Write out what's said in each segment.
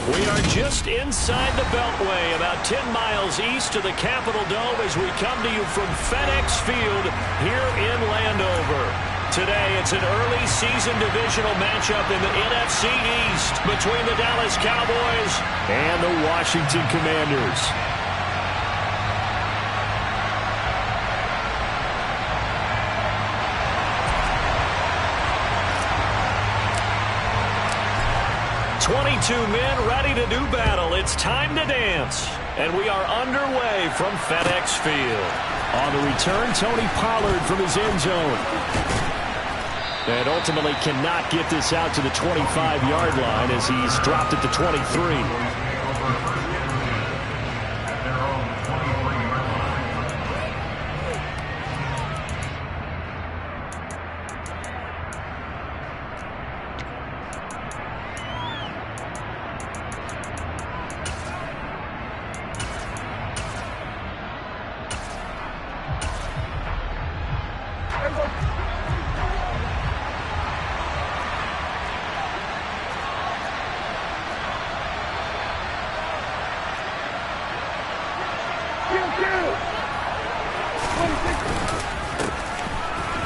We are just inside the Beltway, about 10 miles east of the Capitol Dome as we come to you from FedEx Field here in Landover. Today, it's an early season divisional matchup in the NFC East between the Dallas Cowboys and the Washington Commanders. "22 men ready to do battle. It's time to dance." And we are underway from FedEx Field. On the return, Tony Pollard from his end zone. And ultimately cannot get this out to the 25-yard line as he's dropped at the 23.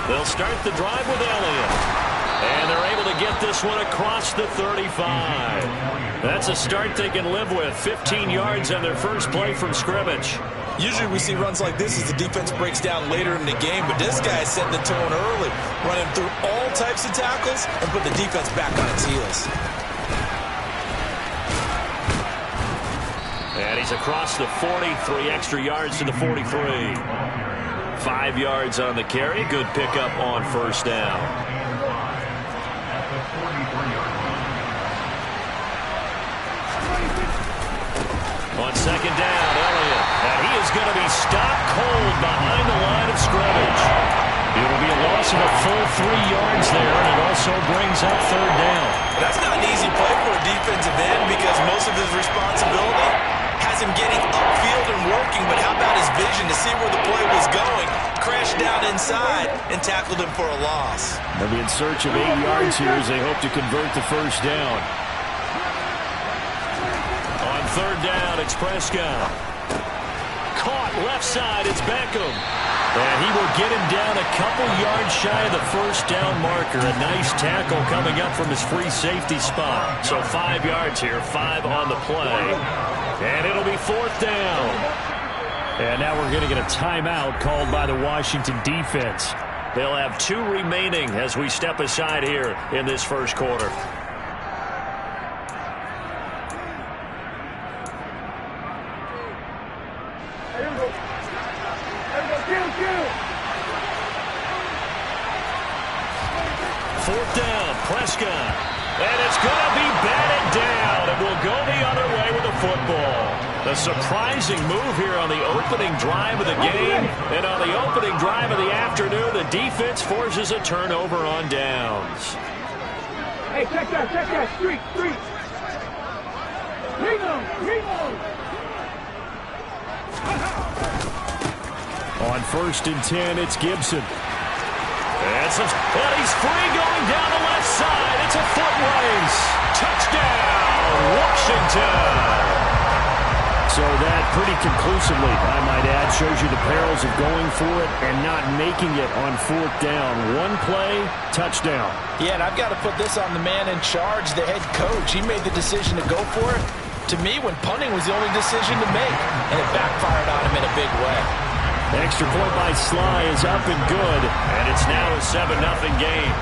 They'll start the drive with Elliott. And they're able to get this one across the 35. That's a start they can live with. 15 yards on their first play from scrimmage. Usually we see runs like this as the defense breaks down later in the game, but this guy is setting the tone early, running through all types of tackles and put the defense back on its heels. And he's across the 43 extra yards to the 43. 5 yards on the carry. Good pickup on first down. On second down, Elliott. And he is going to be stopped cold behind the line of scrimmage. It'll be a loss of a full 3 yards there, and it also brings up third down. That's not an easy play for a defensive end because most of his responsibility has him getting upfield and working, but how about his vision to see where the play was going, crashed down inside, and tackled him for a loss. They'll be in search of 8 yards here as they hope to convert the first down. On third down, it's Prescott. Caught left side, it's Beckham. And he will get him down a couple yards shy of the first down marker. A nice tackle coming up from his free safety spot. So 5 yards here, 5 on the play. And it'll be fourth down. And now we're going to get a timeout called by the Washington defense. They'll have 2 remaining as we step aside here in this first quarter. Fourth down, Prescott. And it's going to be batted down, and we'll go the other way with the football. A surprising move here on the opening drive of the game. And on the opening drive of the afternoon, the defense forces a turnover on downs. Hey, check that, street. Reload. On first and 10, it's Gibson. And he's free going down the left side. It's a foot race. Touchdown, Washington. So that pretty conclusively, I might add, shows you the perils of going for it and not making it on fourth down. One play, touchdown. Yeah, and I've got to put this on the man in charge, the head coach. He made the decision to go for it. To me, when punting was the only decision to make, and it backfired on him in a big way. Extra point by Sly is up and good, and it's now a 7-0 game.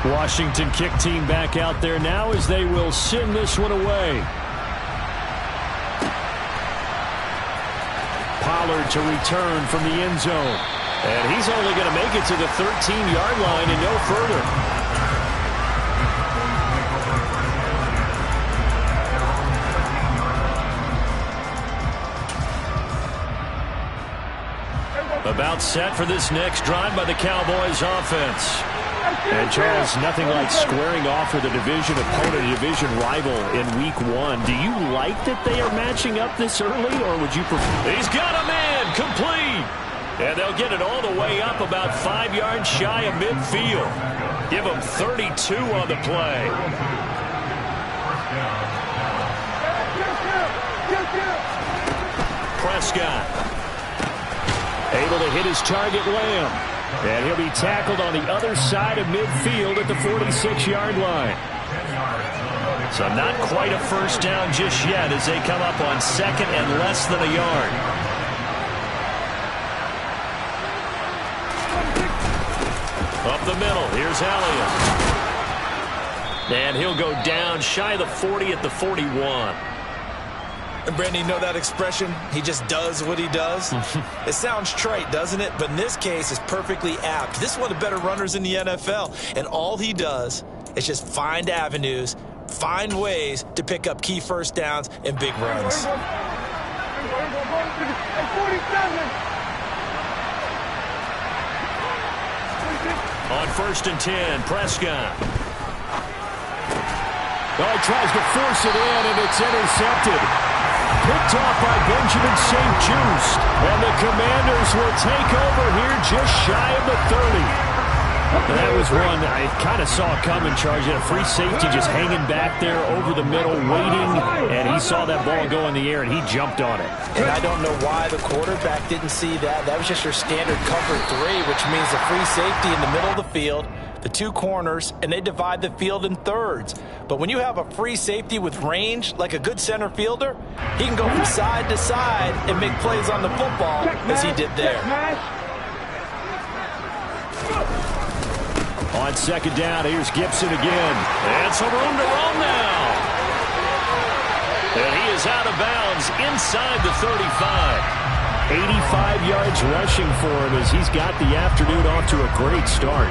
Washington kick team back out there now as they will send this one away. Pollard to return from the end zone. And he's only going to make it to the 13-yard line and no further. About set for this next drive by the Cowboys offense. And Charles, nothing like squaring off with a division opponent, a division rival in week 1. Do you like that they are matching up this early, or would you prefer? He's got a man complete. And they'll get it all the way up about 5 yards shy of midfield. Give them 32 on the play. Prescott. Able to hit his target, Lamb. And he'll be tackled on the other side of midfield at the 46-yard line. So not quite a first down just yet as they come up on second and less than a yard. Up the middle, here's Elliott. And he'll go down shy of the 40 at the 41. And Brandon, you know that expression? He just does what he does? It sounds trite, doesn't it? But in this case, it's perfectly apt. This is one of the better runners in the NFL. And all he does is just find avenues, find ways to pick up key first downs and big runs. On 1st and 10, Prescott. Oh, he tries to force it in, and it's intercepted. Picked off by Benjamin St-Juste. And the Commanders will take over here just shy of the 30. And that was one I kind of saw coming, Charge. Had a free safety just hanging back there over the middle, waiting. And he saw that ball go in the air, and he jumped on it. And I don't know why the quarterback didn't see that. That was just your standard cover 3, which means a free safety in the middle of the field, the 2 corners, and they divide the field in thirds. But when you have a free safety with range, like a good center fielder, he can go from side to side and make plays on the football as he did there. On second down, here's Gibson again. And some room to roam now. And he is out of bounds inside the 35. 85 yards rushing for him as he's got the afternoon off to a great start.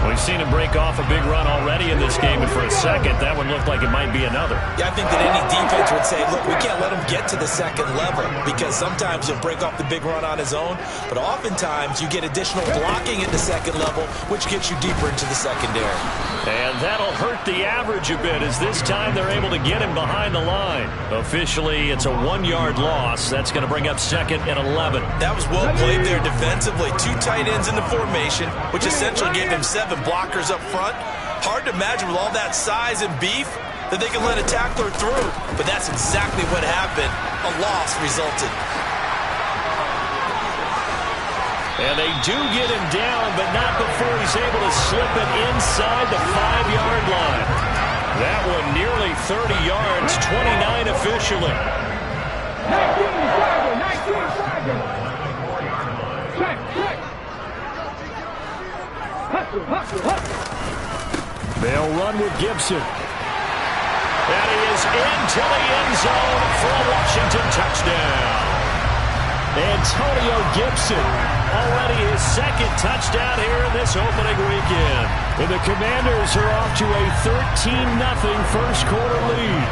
We've seen him break off a big run already in this game, and for a second, that one looked like it might be another. Yeah, I think that any defense would say, look, we can't let him get to the second level because sometimes he'll break off the big run on his own, but oftentimes you get additional blocking at the second level, which gets you deeper into the secondary. And that'll hurt the average a bit as this time they're able to get him behind the line. Officially, it's a 1-yard loss. That's going to bring up second and 11. That was well played there defensively. 2 tight ends in the formation, which essentially gave him 7 blockers up front. Hard to imagine with all that size and beef that they can let a tackler through, but that's exactly what happened. A loss resulted. And they do get him down, but not before he's able to slip it inside the 5-yard line. That one nearly 30 yards, 29 officially. 19 They'll run with Gibson. And he is into the end zone for a Washington touchdown. Antonio Gibson, already his 2nd touchdown here in this opening weekend. And the Commanders are off to a 13-0 first quarter lead.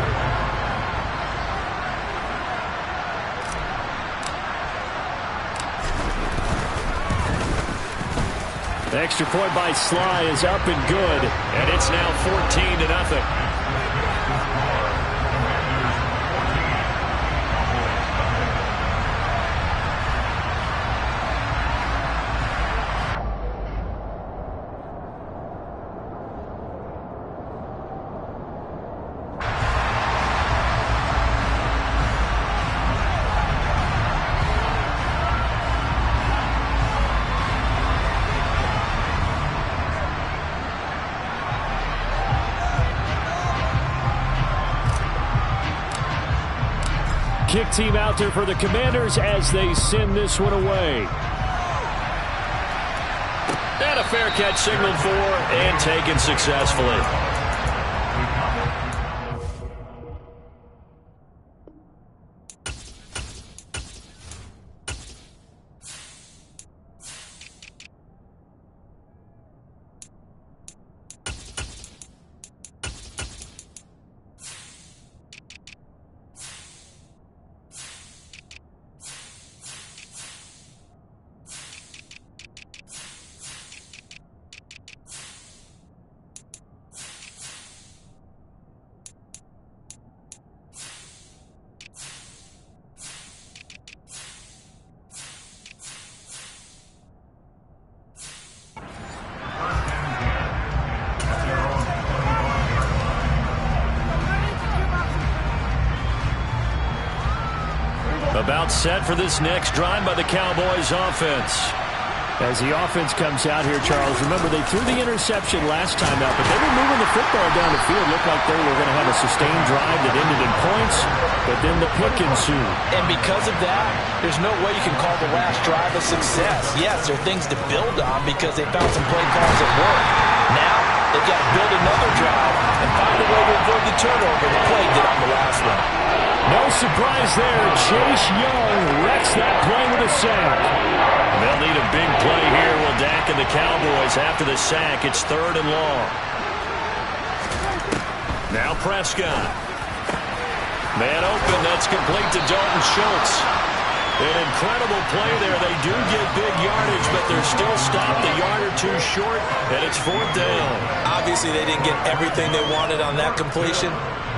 The extra point by Sly is up and good, and it's now 14-0. Kick team out there for the Commanders as they send this one away. And a fair catch signaled for and taken successfully. About set for this next drive by the Cowboys offense. As the offense comes out here, Charles, remember they threw the interception last time out, but they were moving the football down the field. Looked like they were going to have a sustained drive that ended in points, but then the pick ensued. And because of that, there's no way you can call the last drive a success. Yes, there are things to build on because they found some play calls that work. Now, they've got to build another drive and find a way to avoid the turnover the play did on the last one. No surprise there. Chase Young wrecks that play with a sack. They'll need a big play here. Will Dak and the Cowboys after the sack. It's 3rd and long. Now Prescott. Man open. That's complete to Dalton Schultz. An incredible play there. They do get big yardage, but they're still stopped a yard or two short, and it's 4th down. Obviously, they didn't get everything they wanted on that completion,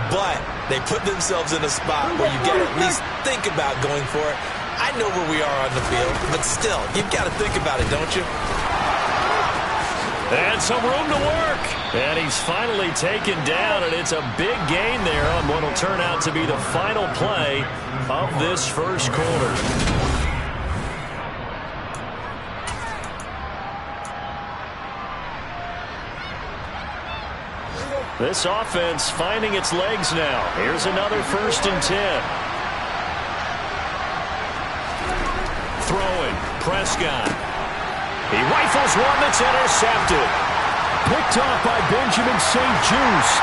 but they put themselves in a spot where you got to at least think about going for it. I know where we are on the field, but still, you've got to think about it, don't you? And some room to work. And he's finally taken down, and it's a big gain there on what will turn out to be the final play of this first quarter. This offense finding its legs now. Here's another 1st and 10. Throwing, Prescott. He rifles one that's intercepted. Picked off by Benjamin St. Juste.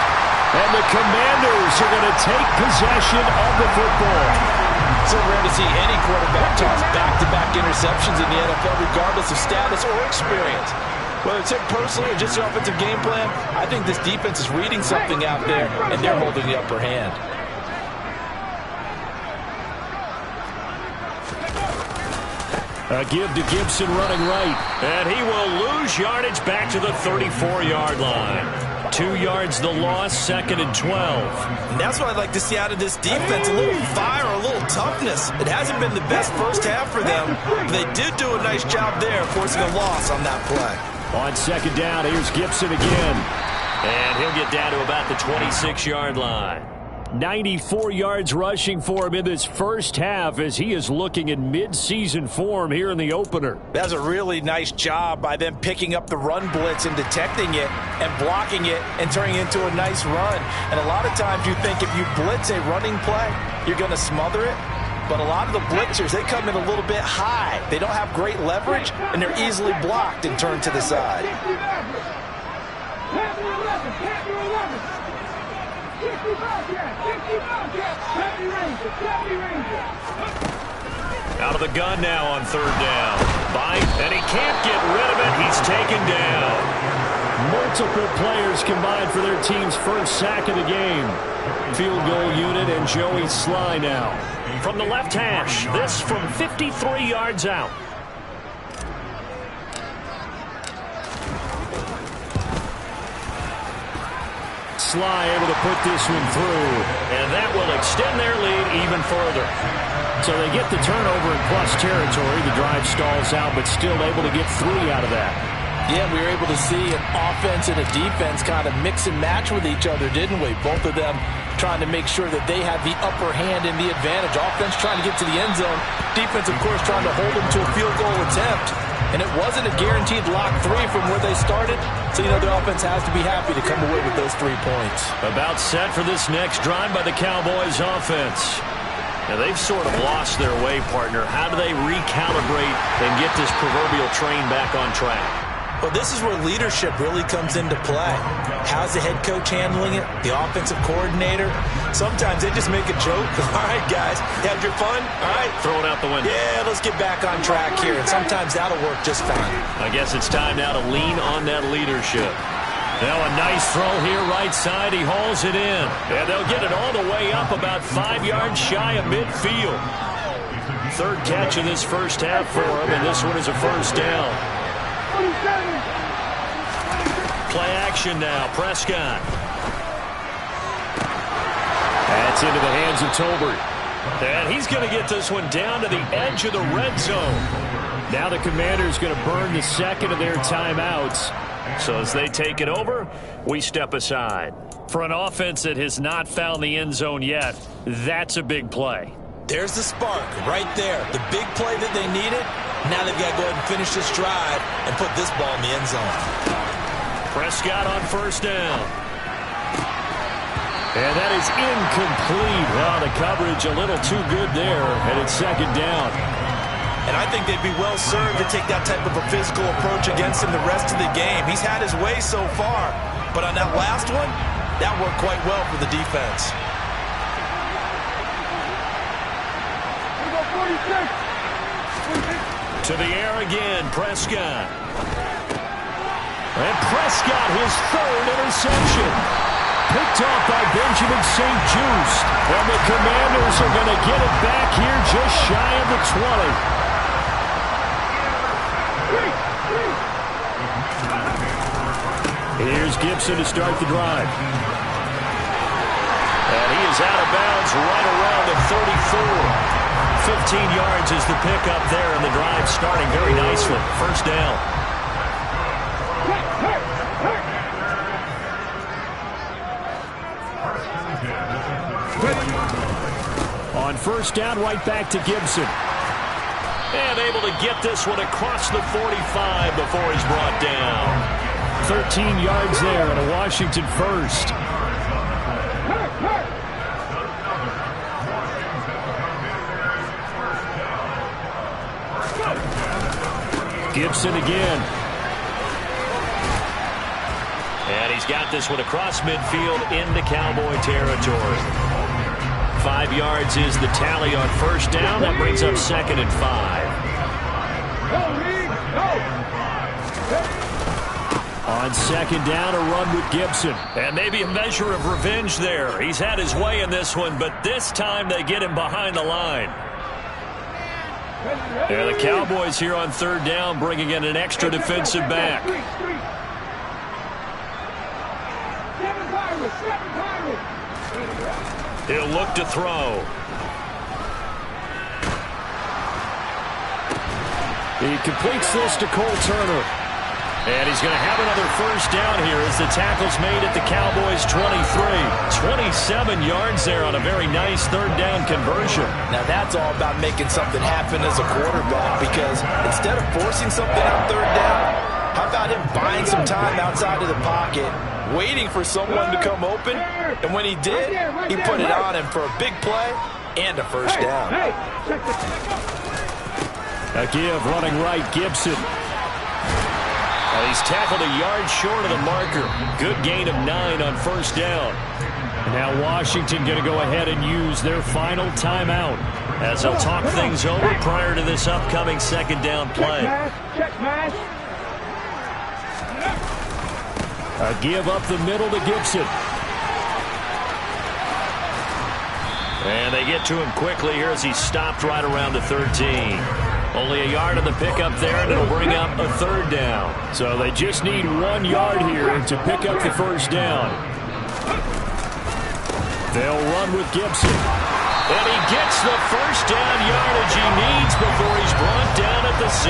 And the Commanders are going to take possession of the football. So rare to see any quarterback toss back-to-back interceptions in the NFL, regardless of status or experience. Whether it's him personally or just the offensive game plan, I think this defense is reading something out there, and they're holding the upper hand. A give to Gibson running right. And he will lose yardage back to the 34-yard line. 2 yards the loss, 2nd and 12. And that's what I'd like to see out of this defense. A little fire, a little toughness. It hasn't been the best first half for them. But they did do a nice job there, forcing a loss on that play. On 2nd down, here's Gibson again. And he'll get down to about the 26-yard line. 94 yards rushing for him in this first half as he is looking in mid-season form here in the opener. That's a really nice job by them picking up the run blitz and detecting it and blocking it and turning it into a nice run. And a lot of times you think if you blitz a running play, you're going to smother it. But a lot of the blitzers, they come in a little bit high. They don't have great leverage, and they're easily blocked and turned to the side. Out of the gun now on 3rd down. And he can't get rid of it. He's taken down. Multiple players combined for their team's first sack of the game. Field goal unit and Joey Sly now. From the left hash, this from 53 yards out. Sly able to put this one through, and that will extend their lead even further. So they get the turnover in plus territory. The drive stalls out, but still able to get 3 out of that. Yeah, we were able to see an offense and a defense kind of mix and match with each other, didn't we? Both of them trying to make sure that they have the upper hand and the advantage. Offense trying to get to the end zone. Defense, of course, trying to hold them to a field goal attempt. And it wasn't a guaranteed lock 3 from where they started. So, you know, the offense has to be happy to come away with those 3 points. About set for this next drive by the Cowboys offense. Now, they've sort of lost their way, partner. How do they recalibrate and get this proverbial train back on track? Well, this is where leadership really comes into play. How's the head coach handling it? The offensive coordinator? Sometimes they just make a joke. All right, guys, you had your fun? All right. Throw it out the window. Yeah, let's get back on track here. And sometimes that'll work just fine. I guess it's time now to lean on that leadership. Now a nice throw here right side. He hauls it in. And they'll get it all the way up about 5 yards shy of midfield. 3rd catch of this first half for him, and this one is a 1st down. Play action now. Prescott. That's into the hands of Tolbert. And he's going to get this one down to the edge of the red zone. Now the Commanders going to burn the 2nd of their timeouts. So as they take it over, we step aside. For an offense that has not found the end zone yet, that's a big play. There's the spark right there. The big play that they needed. Now they've got to go ahead and finish this drive and put this ball in the end zone. Prescott on first down. And that is incomplete. Well, the coverage a little too good there, and it's second down. And I think they'd be well served to take that type of a physical approach against him the rest of the game. He's had his way so far, but on that last one, that worked quite well for the defense. To the air again, Prescott. And Prescott, his third interception. Picked off by Benjamin St. Juste. And the Commanders are going to get it back here just shy of the 20. Here's Gibson to start the drive. And he is out of bounds right around the 34. 15 yards is the pickup there, and the drive starting very nicely. First down. On first down, right back to Gibson. And able to get this one across the 45 before he's brought down. 13 yards there and a Washington first. Gibson again. And he's got this one across midfield into Cowboy territory. 5 yards is the tally on first down. That brings up second and 5. On second down, a run with Gibson. And maybe a measure of revenge there. He's had his way in this one, but this time they get him behind the line. And the Cowboys here on third down bringing in an extra defensive back. He'll look to throw. He completes this to Cole Turner. And he's going to have another first down here as the tackle's made at the Cowboys' 23. 27 yards there on a very nice third down conversion. Now that's all about making something happen as a quarterback, because instead of forcing something on third down, how about him buying some time outside of the pocket, waiting for someone to come open, and when he did, he put it on him for a big play and a first down. A give running right, Gibson. He's tackled a yard short of the marker. Good gain of 9 on first down. Now Washington going to go ahead and use their final timeout as they'll talk things over prior to this upcoming second down play. A give up the middle to Gibson. And they get to him quickly here as he's stopped right around the 13. Only a yard on the pickup there, and it'll bring up a third down. So they just need 1 yard here to pick up the first down. They'll run with Gibson. And he gets the first down yardage he needs before he's brought down at the 6.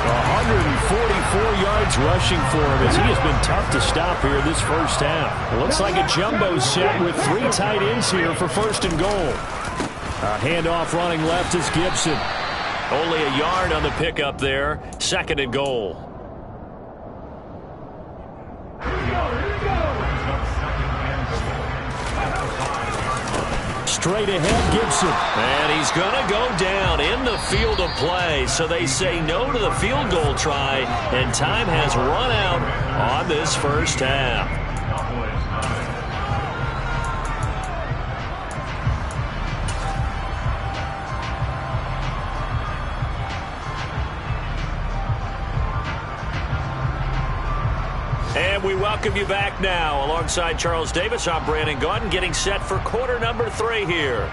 144 yards rushing for him as he has been tough to stop here this first half. Looks like a jumbo set with 3 tight ends here for first and goal. A handoff running left is Gibson. Only a yard on the pickup there. Second and goal. Straight ahead, Gibson. And he's going to go down in the field of play. So they say no to the field goal try. And time has run out on this first half. And we welcome you back now. Alongside Charles Davis, I'm Brandon Gaudin, getting set for quarter number 3 here.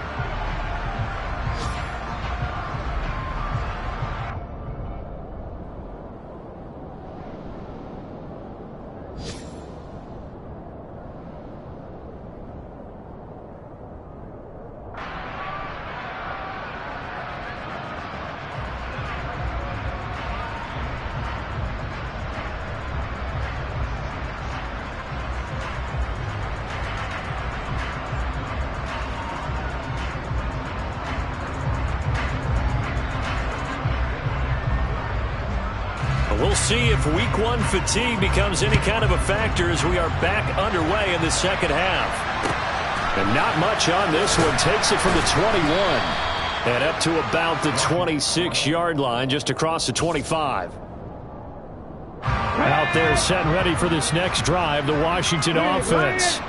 We'll see if week one fatigue becomes any kind of a factor as we are back underway in the second half. And not much on this one. Takes it from the 21 and up to about the 26-yard line, just across the 25. Out there set and ready for this next drive, the Washington offense.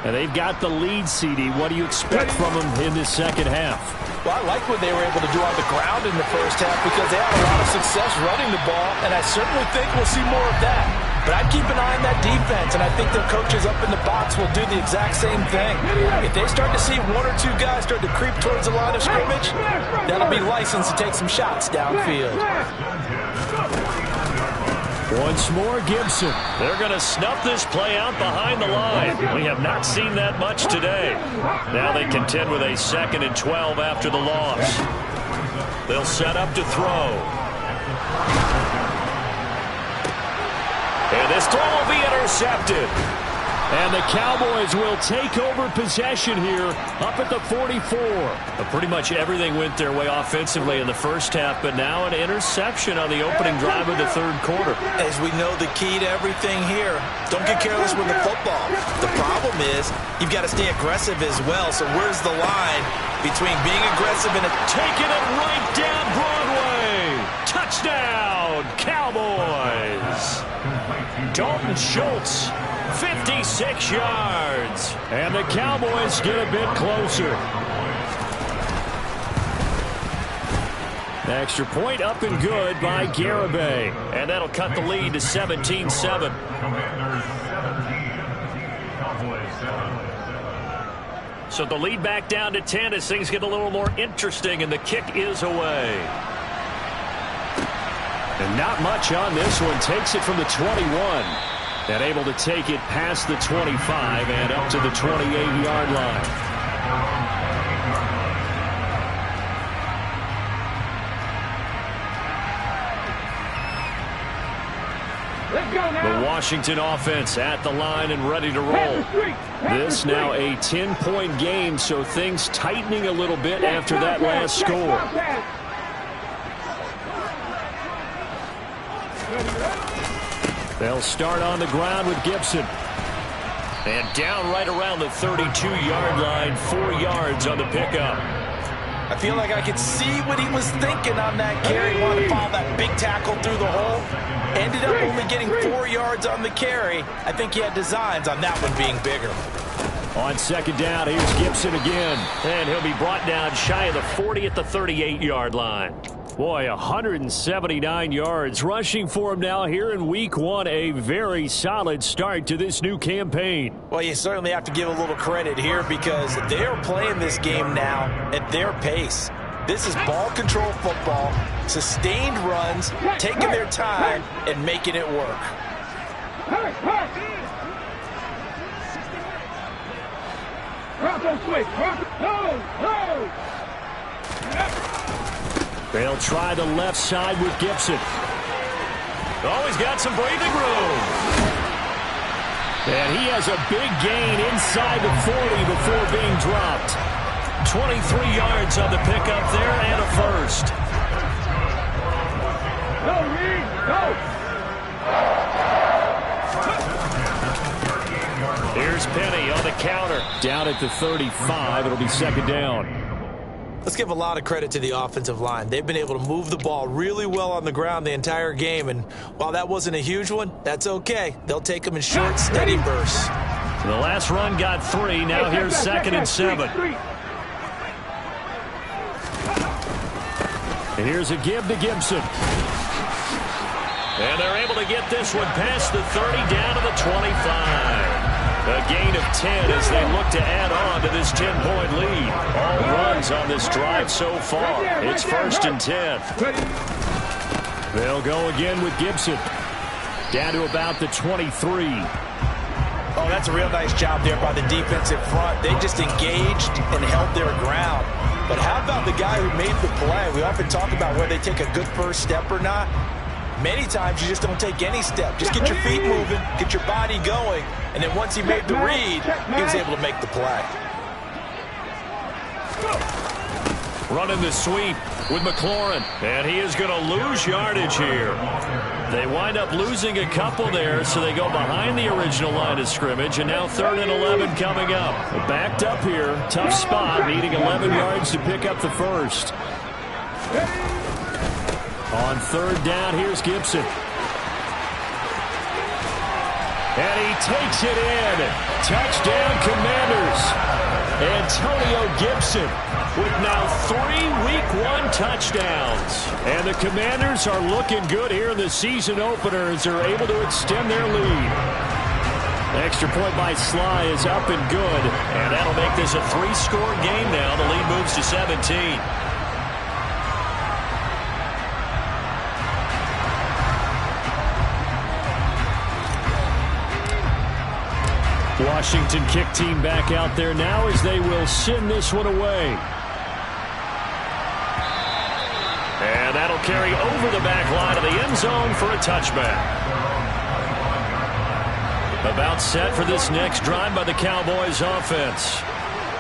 And they've got the lead, CD. What do you expect from them in this second half? Well, I like what they were able to do on the ground in the first half because they had a lot of success running the ball, and I certainly think we'll see more of that. But I'd keep an eye on that defense, and I think their coaches up in the box will do the exact same thing. If they start to see one or two guys start to creep towards the line of scrimmage, that'll be licensed to take some shots downfield. Once more, Gibson. They're going to snuff this play out behind the line. We have not seen that much today. Now they contend with a 2nd and 12 after the loss. They'll set up to throw. And this throw will be intercepted. And the Cowboys will take over possession here up at the 44. Pretty much everything went their way offensively in the first half, but now an interception on the opening drive of the third quarter. As we know, the key to everything here, don't get careless with the football. The problem is you've got to stay aggressive as well. So where's the line between being aggressive and taking it right down Broadway? Touchdown, Cowboys. Dalton Schultz, 56 yards. And the Cowboys get a bit closer. Extra point up and good by Garibay. And that'll cut the lead to 17-7. So the lead back down to 10 as things get a little more interesting, and the kick is away. And not much on this one. Takes it from the 21. And able to take it past the 25 and up to the 28-yard line. The Washington offense at the line and ready to roll. This now a 10-point game, so things tightening a little bit after that last score. They'll start on the ground with Gibson. And down right around the 32-yard line, 4 yards on the pickup. I feel like I could see what he was thinking on that carry. He wanted to follow that big tackle through the hole. Ended up only getting 4 yards on the carry. I think he had designs on that one being bigger. On second down, here's Gibson again. And he'll be brought down shy of the 40 at the 38-yard line. Boy, 179 yards rushing for him now here in week one. A very solid start to this new campaign. Well, you certainly have to give a little credit here because they are playing this game now at their pace. This is ball control football, sustained runs, taking their time and making it work. They'll try the left side with Gibson. Oh, he's got some breathing room. And he has a big gain inside the 40 before being dropped. 23 yards on the pickup there and a first. Go, Reed, go! Here's Penny on the counter. Down at the 35. It'll be second down. Let's give a lot of credit to the offensive line. They've been able to move the ball really well on the ground the entire game, and while that wasn't a huge one, that's okay. They'll take them in short, steady bursts. The last run got 3. Now here's 2nd and 7. And here's a give to Gibson. And they're able to get this one past the 30 down to the 25. A gain of 10 as they look to add on to this 10-point lead. All runs on this drive so far. It's 1st and 10. They'll go again with Gibson. Down to about the 23. Oh, that's a real nice job there by the defensive front. They just engaged and held their ground. But how about the guy who made the play? We often talk about whether they take a good first step or not. Many times you just don't take any step. Just get your feet moving, get your body going, and then once he made the read, he was able to make the play. Running the sweep. with McLaurin. And he is going to lose yardage here. They wind up losing a couple there, so they go behind the original line of scrimmage, and now 3rd and 11 coming up. Backed up here, tough spot, needing 11 yards to pick up the first. On 3rd down, here's Gibson. And he takes it in. Touchdown, Commanders. Antonio Gibson with now 3 Week 1 touchdowns. And the Commanders are looking good here in the season opener as they're able to extend their lead. Extra point by Sly is up and good. And that'll make this a 3-score game now. The lead moves to 17. Washington kick team back out there now as they will send this one away. And that'll carry over the back line of the end zone for a touchback. About set for this next drive by the Cowboys offense.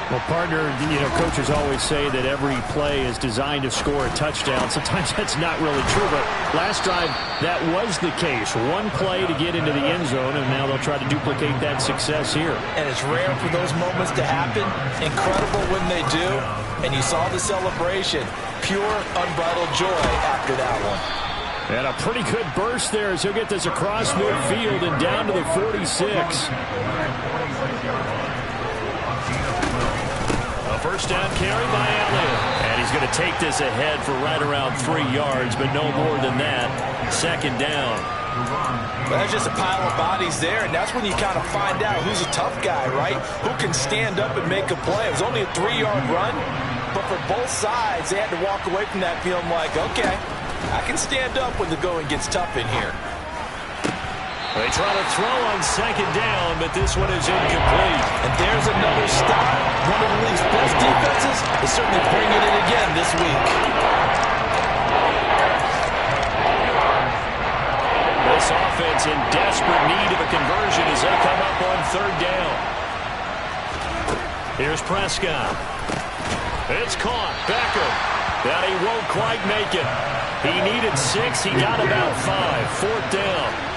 Well, partner, coaches always say that every play is designed to score a touchdown. Sometimes that's not really true, but last drive, that was the case. One play to get into the end zone, and now they'll try to duplicate that success here. And it's rare for those moments to happen. Incredible when they do. And you saw the celebration. Pure, unbridled joy after that one. And a pretty good burst there as he'll get this across midfield and down to the 46. First down carry by Elliott. And he's going to take this ahead for right around 3 yards, but no more than that. 2nd down. Well, that's just a pile of bodies there, and that's when you kind of find out who's a tough guy, right? Who can stand up and make a play. It was only a 3-yard run, but for both sides, they had to walk away from that feeling like, okay, I can stand up when the going gets tough in here. They try to throw on 2nd down, but this one is incomplete. And there's another stop. One of the league's best defenses is certainly bringing it again this week. This offense in desperate need of a conversion as they come up on 3rd down. Here's Prescott. It's caught. Beckham. But he won't quite make it. He needed 6. He got about 5. 4th down.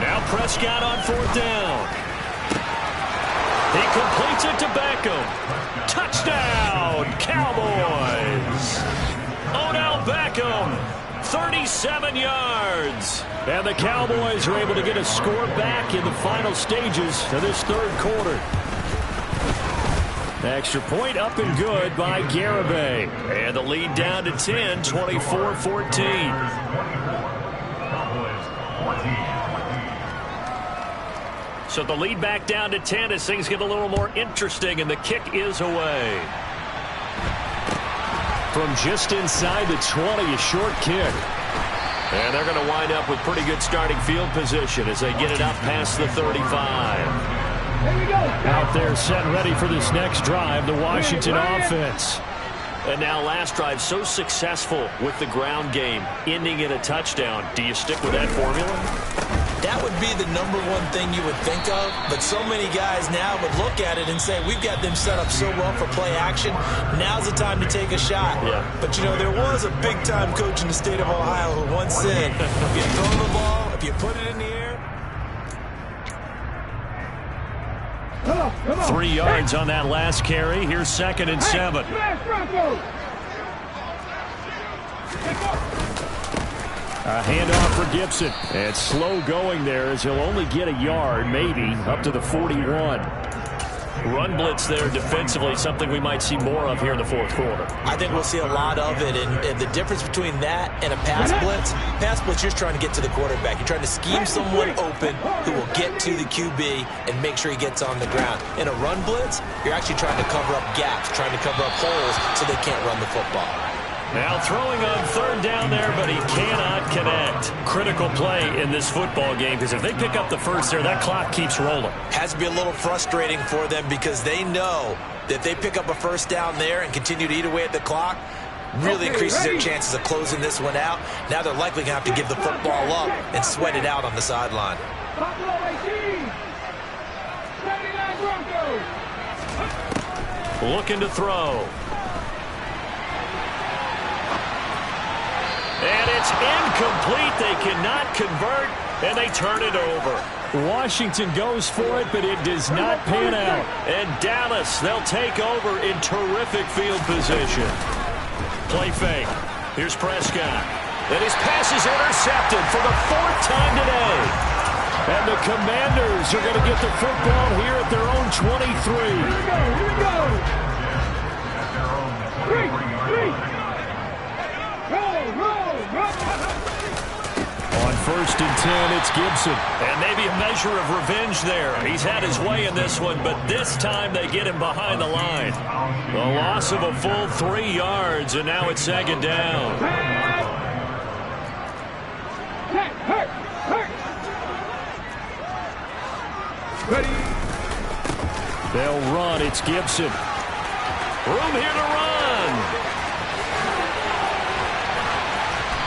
Now Prescott on 4th down. He completes it to Beckham. Touchdown, Cowboys. Odell Beckham, 37 yards. And the Cowboys are able to get a score back in the final stages of this 3rd quarter. Extra point up and good by Garibay. And the lead down to 10, 24-14. So the lead back down to 10 as things get a little more interesting, and the kick is away. From just inside the 20, a short kick. And they're going to wind up with pretty good starting field position as they get it up past the 35. Out there set and ready for this next drive, the Washington offense. And now last drive so successful with the ground game, ending in a touchdown. Do you stick with that formula? That would be the #1 thing you would think of, but so many guys now would look at it and say, we've got them set up so well for play action, now's the time to take a shot. Yeah. But, there was a big-time coach in the state of Ohio who once said, if you throw the ball, if you put it in the air. 3 yards on that last carry. Here's 2nd and 7. A handoff for Gibson. And slow going there as he'll only get a yard, maybe, up to the 41. Run blitz there defensively, something we might see more of here in the 4th quarter. I think we'll see a lot of it, and the difference between that and a pass blitz, you're just trying to get to the quarterback. You're trying to scheme someone open who will get to the QB and make sure he gets on the ground. In a run blitz, you're actually trying to cover up gaps, trying to cover up holes so they can't run the football. Now throwing on 3rd down there, but he cannot connect. Critical play in this football game, because if they pick up the first there, that clock keeps rolling. Has to be a little frustrating for them because they know that they pick up a first down there and continue to eat away at the clock, really increases their chances of closing this one out. Now they're likely going to have to give the football up and sweat it out on the sideline. looking to throw. And it's incomplete. They cannot convert, and they turn it over. Washington goes for it, but it does not pan out. And Dallas, they'll take over in terrific field position. Play fake. Here's Prescott. And his pass is intercepted for the 4th time today. And the Commanders are going to get the football here at their own 23. Here we go. 3. On 1st and 10, it's Gibson. And maybe a measure of revenge there. He's had his way in this one, but this time they get him behind the line. The loss of a full 3 yards, and now it's 2nd down. Ready. They'll run. It's Gibson. Room here to run.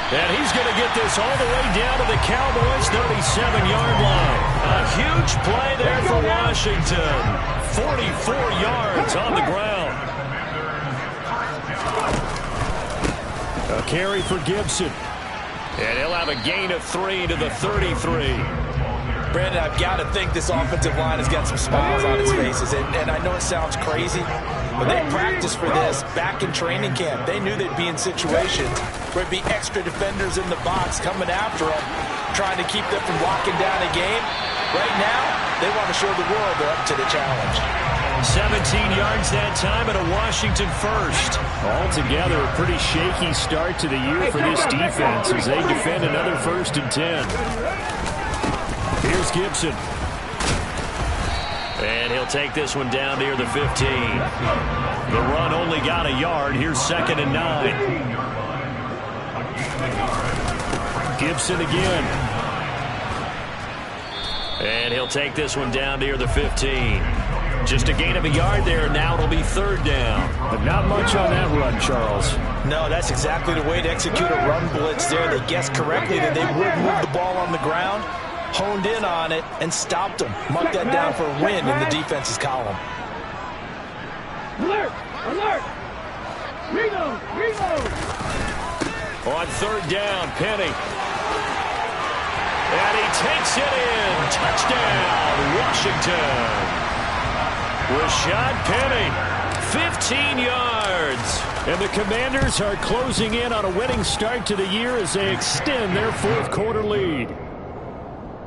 And he's going to get this all the way down to the Cowboys' 37-yard line. A huge play there for Washington. 44 yards on the ground. A carry for Gibson. And he'll have a gain of 3 to the 33. Brandon, I've got to think this offensive line has got some smiles on its faces. And I know it sounds crazy, but they practiced for this back in training camp. They knew they'd be in situations where there'd be extra defenders in the box coming after them, trying to keep them from locking down a game. Right now, they want to show the world they're up to the challenge. 17 yards that time and a Washington first. Altogether, a pretty shaky start to the year for this defense as they defend another 1st and 10. Here's Gibson. And he'll take this one down near the 15. The run only got a yard. Here's 2nd and 9. Gibson again. And he'll take this one down near the 15. Just a gain of a yard there. Now it'll be 3rd down. But not much on that run, Charles. No, that's exactly the way to execute a run blitz there. They guessed correctly that they would move the ball on the ground, honed in on it, and stopped them. Mark that down for a win in the defense's column. Alert! Alert! Reload! Reload! On 3rd down, Penny. And he takes it in. Touchdown, Washington. Rashad Penny, 15 yards. And the Commanders are closing in on a winning start to the year as they extend their 4th quarter lead.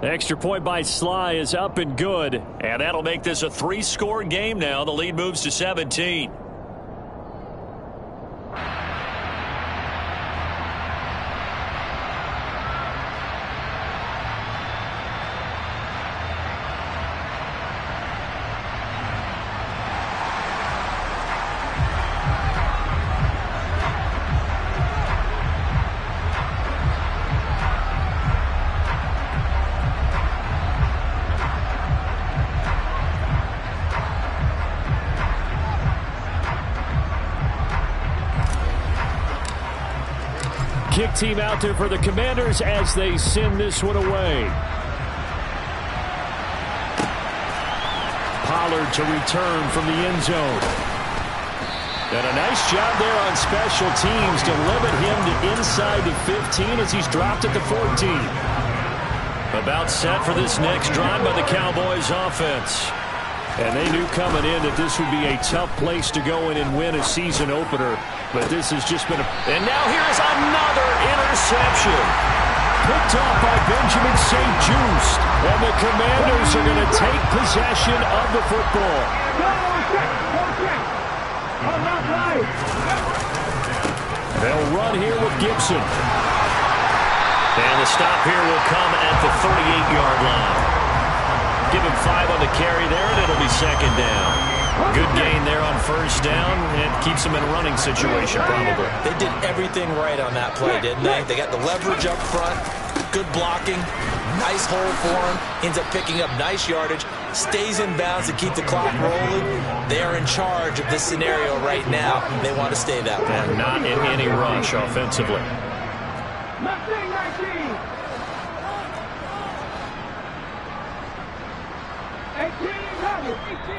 Extra point by Sly is up and good. And that'll make this a 3-score game now. The lead moves to 17. Kick team out there for the Commanders as they send this one away. Pollard to return from the end zone. And a nice job there on special teams to limit him to inside the 15 as he's dropped at the 14. About set for this next drive by the Cowboys offense. And they knew coming in that this would be a tough place to go in and win a season opener. But this has just been a... And now here is another interception. Picked off by Benjamin St. Just. And the Commanders are going to take possession of the football. They'll run here with Gibson. And the stop here will come at the 38-yard line. Give him 5 on the carry there, and it'll be 2nd down. Good gain there on 1st down. It keeps them in a running situation, probably. They did everything right on that play, didn't they? They got the leverage up front, good blocking, nice hole for him, ends up picking up nice yardage, stays in bounds to keep the clock rolling. They are in charge of this scenario right now. They want to stay that way. And not in any rush offensively.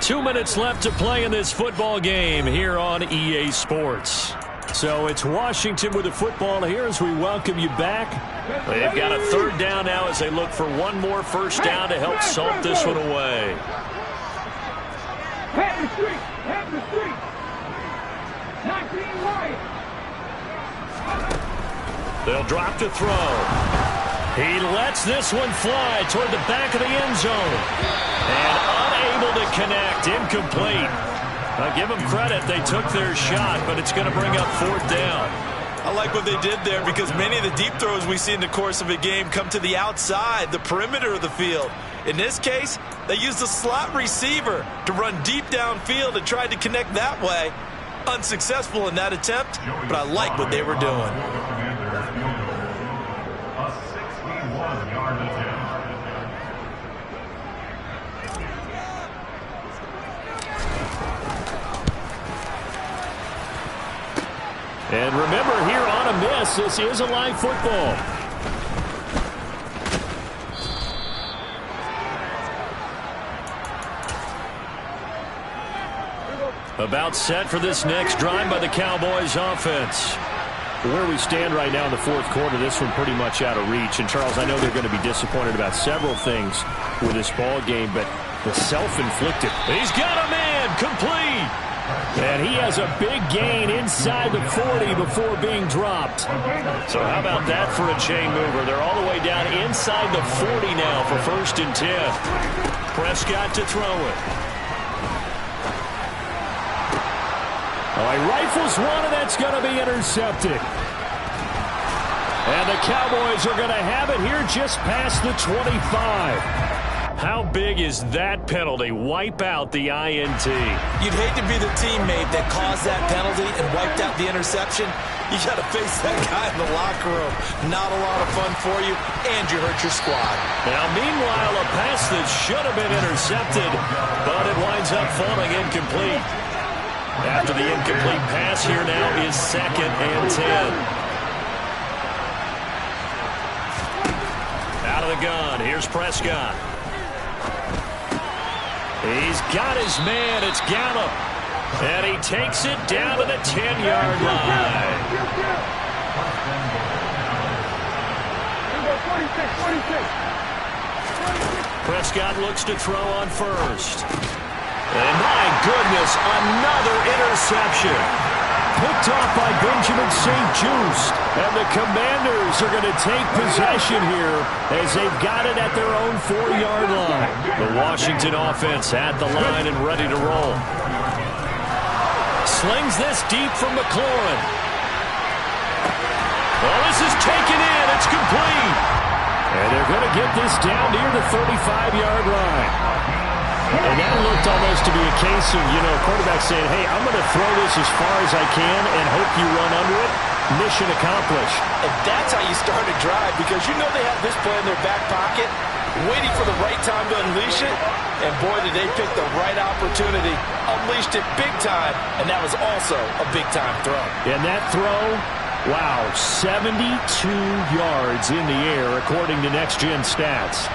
2 minutes left to play in this football game here on EA Sports. So it's Washington with the football here as we welcome you back. They've got a third down now as they look for one more first down to help salt this one away. Head the street! Head the street! 19 wide! They'll drop to throw. He lets this one fly toward the back of the end zone. And unable to connect. Incomplete. I give them credit. They took their shot, but it's going to bring up fourth down. I like what they did there because many of the deep throws we see in the course of a game come to the outside, the perimeter of the field. In this case, they used a slot receiver to run deep downfield and tried to connect that way. Unsuccessful in that attempt, but I like what they were doing. A 61-yard attempt. And remember, here on a miss, this is a live football. About set for this next drive by the Cowboys offense. Where we stand right now in the fourth quarter, this one pretty much out of reach. And, Charles, I know they're going to be disappointed about several things with this ball game, but the self-inflicted. He's got a man, complete. And he has a big gain inside the 40 before being dropped. So how about that for a chain mover? They're all the way down inside the 40 now for 1st and 10. Prescott to throw it. Oh, he rifles one, and that's going to be intercepted. And the Cowboys are going to have it here just past the 25. How big is that penalty? Wipe out the INT. You'd hate to be the teammate that caused that penalty and wiped out the interception. You got to face that guy in the locker room. Not a lot of fun for you, and you hurt your squad. Now, meanwhile, a pass that should have been intercepted, but it winds up falling incomplete. After the incomplete pass, here now is 2nd and 10. Out of the gun, here's Prescott. He's got his man. It's Gallup. And he takes it down to the 10-yard line. 46. Prescott looks to throw on first. And my goodness, another interception. Picked off by Benjamin St-Juste. And the Commanders are going to take possession here as they've got it at their own 4-yard line. The Washington offense at the line and ready to roll. Slings this deep from McLaurin. Well, this is taken in. It's complete. And they're going to get this down near the 35-yard line. And that looked almost to be a case of, quarterback saying, hey, I'm going to throw this as far as I can and hope you run under it. Mission accomplished. And that's how you start a drive, because you know they have this play in their back pocket, waiting for the right time to unleash it. And boy, did they pick the right opportunity. Unleashed it big time, and that was also a big-time throw. And that throw, wow, 72 yards in the air, according to Next Gen Stats.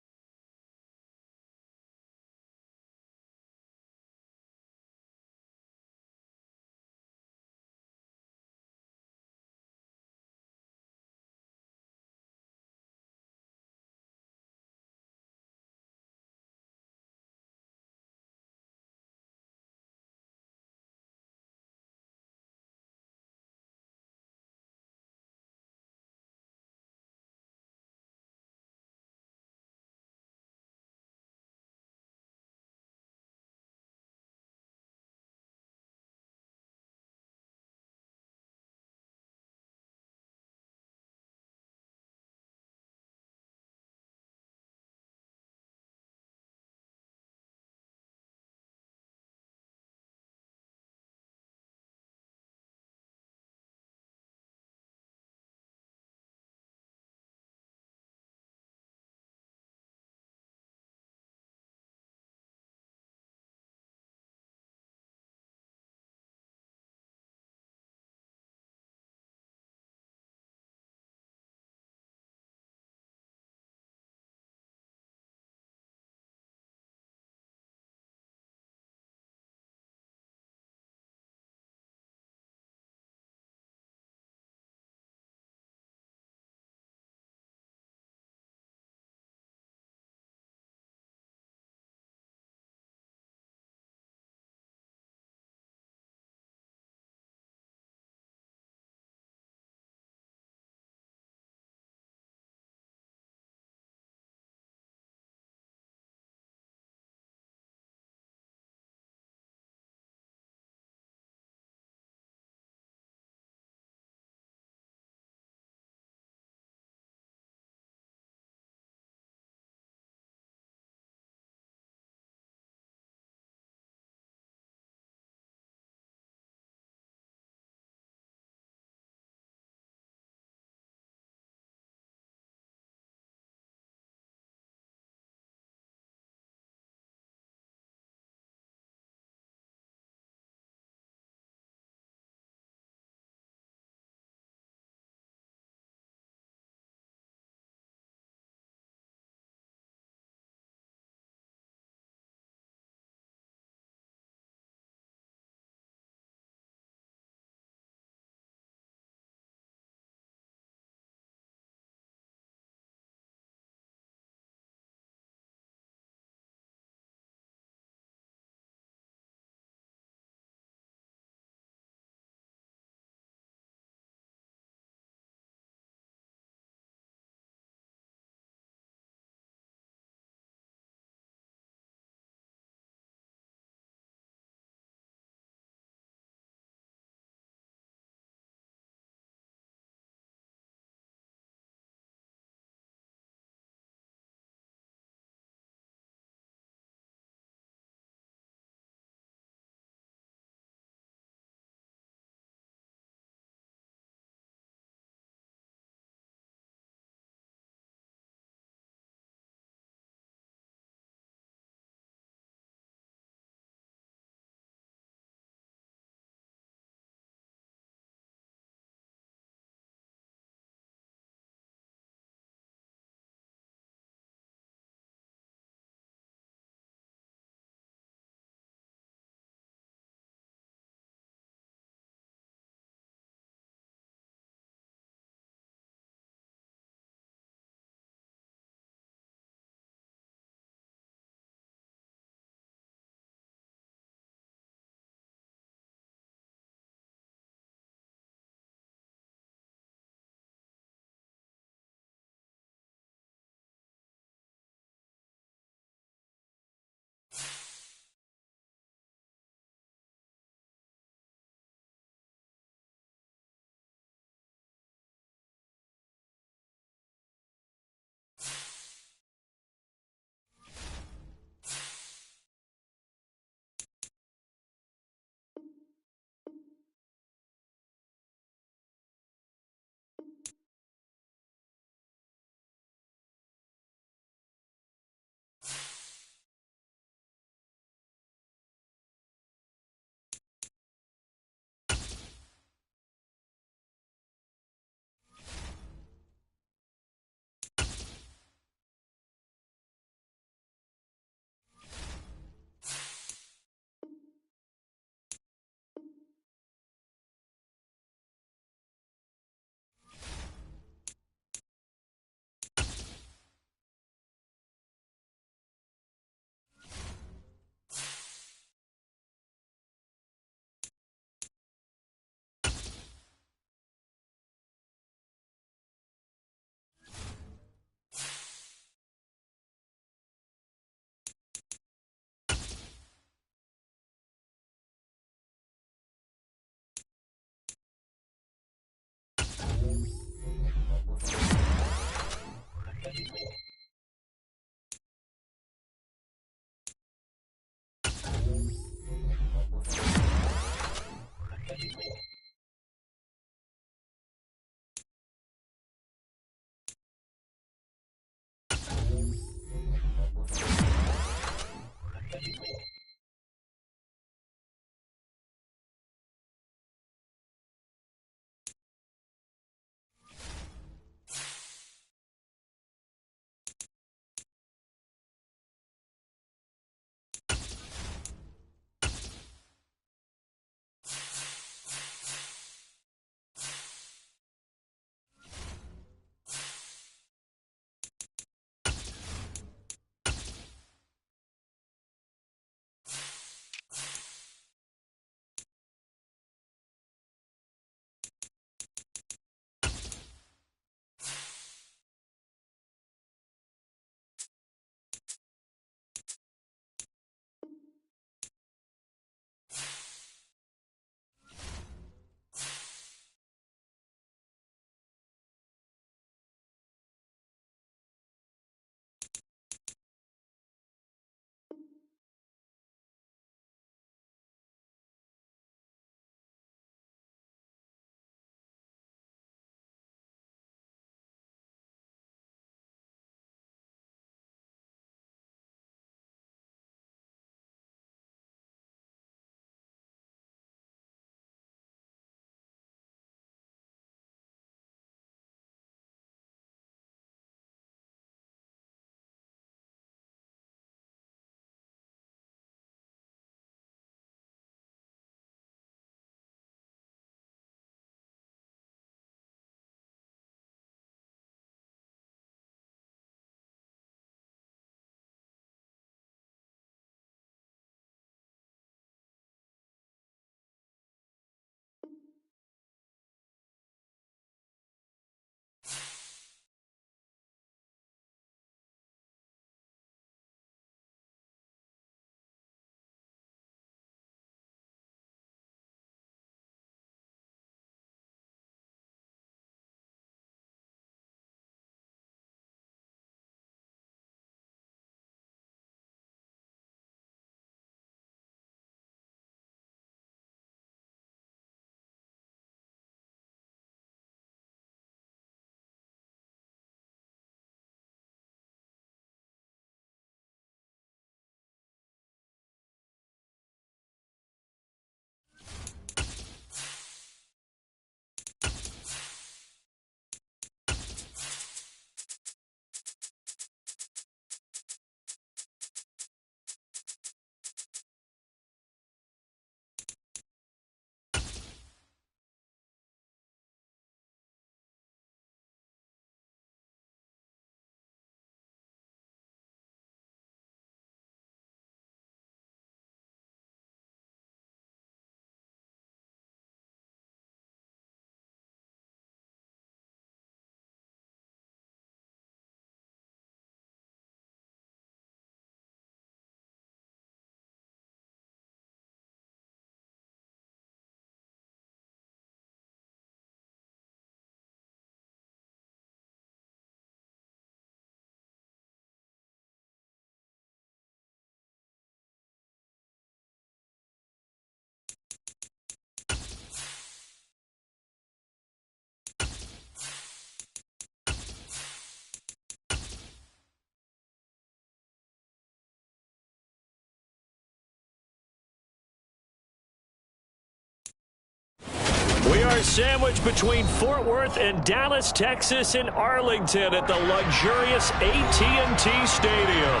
are sandwiched between Fort Worth and Dallas, Texas, and Arlington at the luxurious AT&T Stadium.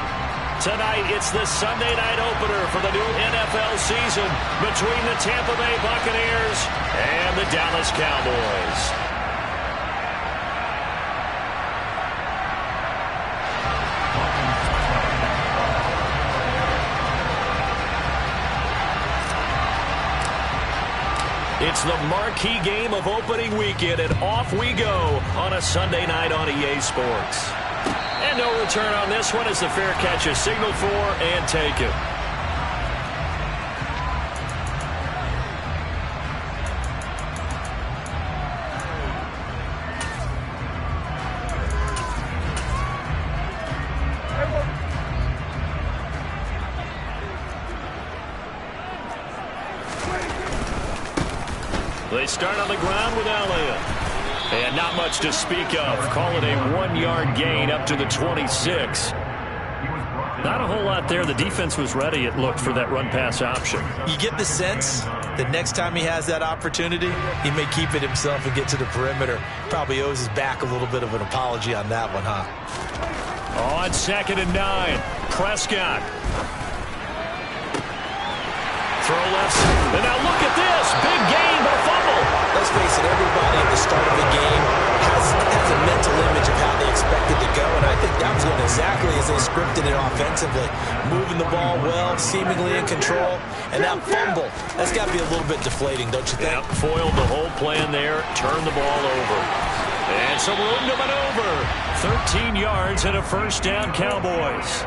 Tonight, it's the Sunday night opener for the new NFL season between the Tampa Bay Buccaneers and the Dallas Cowboys. It's the marquee game of opening weekend, and off we go on a Sunday night on EA Sports. And no return on this one as the fair catch is signaled for and taken. They start on the ground with Elliott. And not much to speak of. Call it a 1-yard gain up to the 26. Not a whole lot there. The defense was ready, it looked, for that run-pass option. You get the sense that next time he has that opportunity, he may keep it himself and get to the perimeter. Probably owes his back a little bit of an apology on that one, huh? On 2nd and 9, Prescott. Throw left. And now look at this. Big gain, but a fumble. Let's face it, everybody at the start of the game has a mental image of how they expect it to go, and I think that was going exactly as they scripted it offensively. Moving the ball well, seemingly in control, and that fumble, that's got to be a little bit deflating, don't you think? Yep, foiled the whole plan there, turned the ball over. And some room to maneuver. 13 yards and a first down, Cowboys.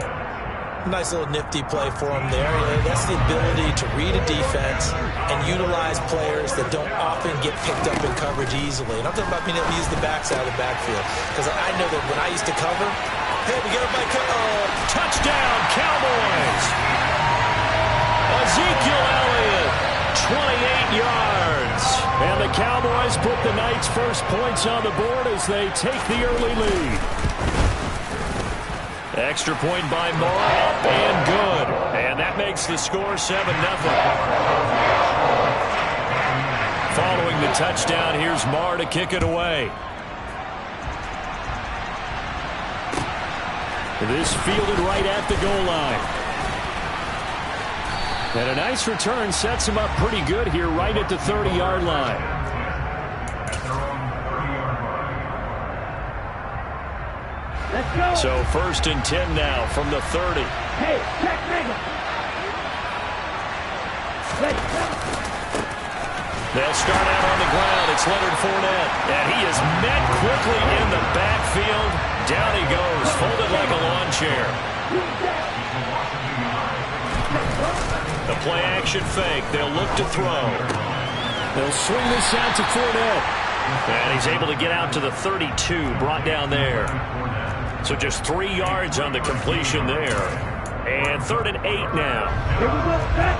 Nice little nifty play for him there. That's the ability to read a defense and utilize players that don't often get picked up in coverage easily. And I'm talking about being able to use the backside of the backfield. Because I know that when I used to cover, hey, we get everybody touchdown, Cowboys! Ezekiel Elliott, 28 yards. And the Cowboys put the night's first points on the board as they take the early lead. Extra point by Moore, up and good. And that makes the score 7-0. Following the touchdown, here's Moore to kick it away. This fielded right at the goal line. And a nice return sets him up pretty good here right at the 30-yard line. So 1st and 10 now from the 30. Hey, check nigga. They'll start out on the ground. It's Leonard Fournette. And he is met quickly in the backfield. Down he goes, folded like a lawn chair. The play action fake. They'll look to throw. They'll swing this out to Fournette. And he's able to get out to the 32, brought down there. So just 3 yards on the completion there. And 3rd and 8 now. Here we go, back.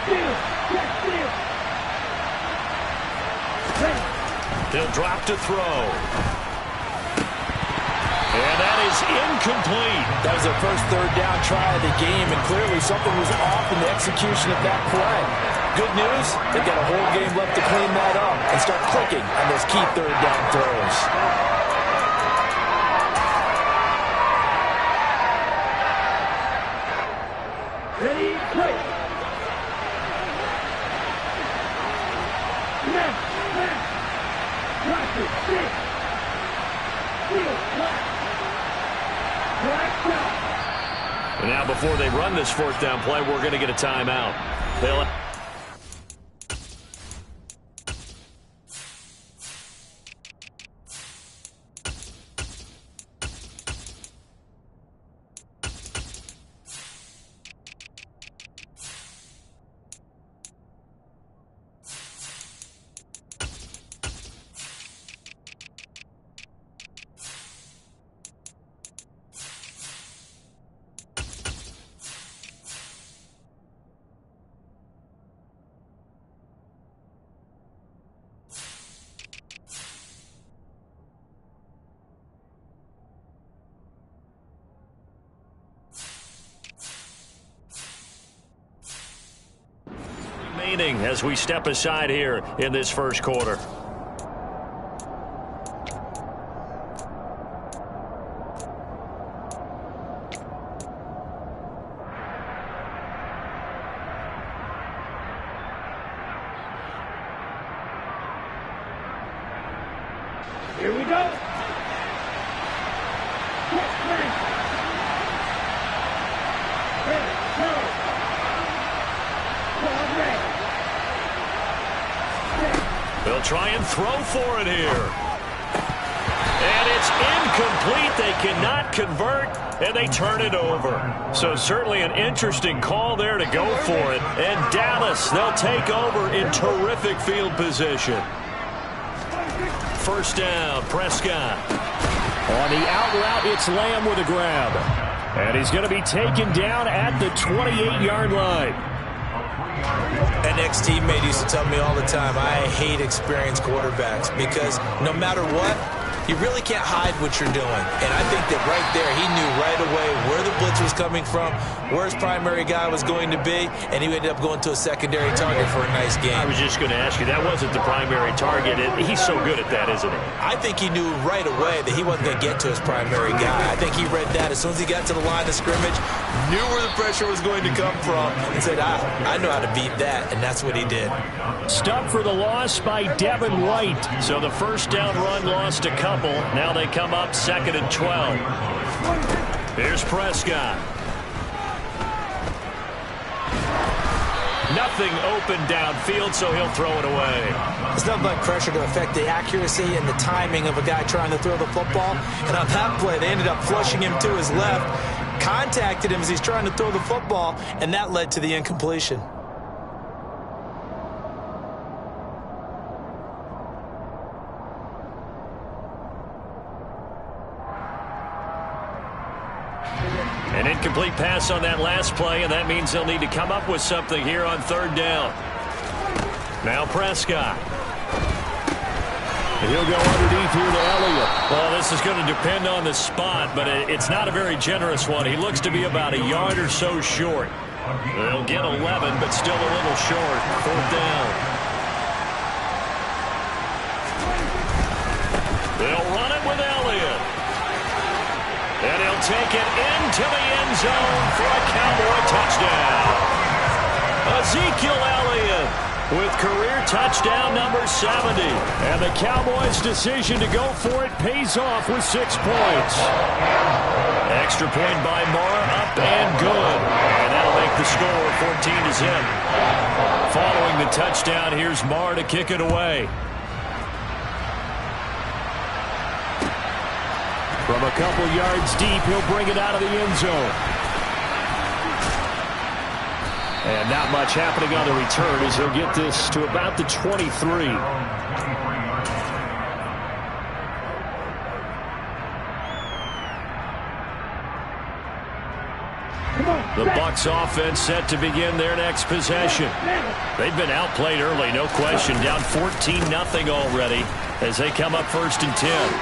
Steal, check, steal. They'll drop to throw. And that is incomplete. That was their first 3rd down try of the game, and clearly something was off in the execution of that play. Good news, they've got a whole game left to clean that up and start clicking on those key 3rd down throws. Ready, play. Left, left. Watch it, stick. Steal, left. Black out. And now before they run this 4th down play, we're going to get a timeout. They'll remaining as we step aside here in this first quarter. Here we go. They'll try and throw for it here. And it's incomplete. They cannot convert, and they turn it over. So certainly an interesting call there to go for it. And Dallas, they'll take over in terrific field position. First down, Prescott. On the out route, it's Lamb with a grab. And he's going to be taken down at the 28-yard line. An ex-teammate used to tell me all the time, I hate experienced quarterbacks because no matter what, you really can't hide what you're doing. And I think that right there, he knew right away where the blitz was coming from, where his primary guy was going to be, and he ended up going to a secondary target for a nice game. I was just going to ask you, that wasn't the primary target. He's so good at that, isn't he? I think he knew right away that he wasn't going to get to his primary guy. I think he read that as soon as he got to the line of scrimmage, knew where the pressure was going to come from, and said, I know how to beat that, and that's what he did. Stuck for the loss by Devin White. So the first down run lost a couple. Now they come up 2nd and 12. Here's Prescott. Nothing open downfield, so he'll throw it away. It's nothing like pressure to affect the accuracy and the timing of a guy trying to throw the football. And on that play, they ended up flushing him to his left, contacted him as he's trying to throw the football, and that led to the incompletion. An incomplete pass on that last play, and that means they'll need to come up with something here on 3rd down. Now Prescott. And he'll go underneath here to Elliott. Well, this is going to depend on the spot, but it's not a very generous one. He looks to be about a yard or so short. They'll get 11, but still a little short. 4th down. They'll run it with Elliott. And he'll take it into the end zone for a Cowboy touchdown. Ezekiel Elliott with career touchdown number 70. And the Cowboys' decision to go for it pays off with 6 points. Extra point by Moore, up and good. And that'll make the score 14-0. Following the touchdown, here's Moore to kick it away. From a couple yards deep, he'll bring it out of the end zone. And not much happening on the return as he'll get this to about the 23. The Bucs offense set to begin their next possession. They've been outplayed early, no question. Down 14-0 already as they come up 1st and 10.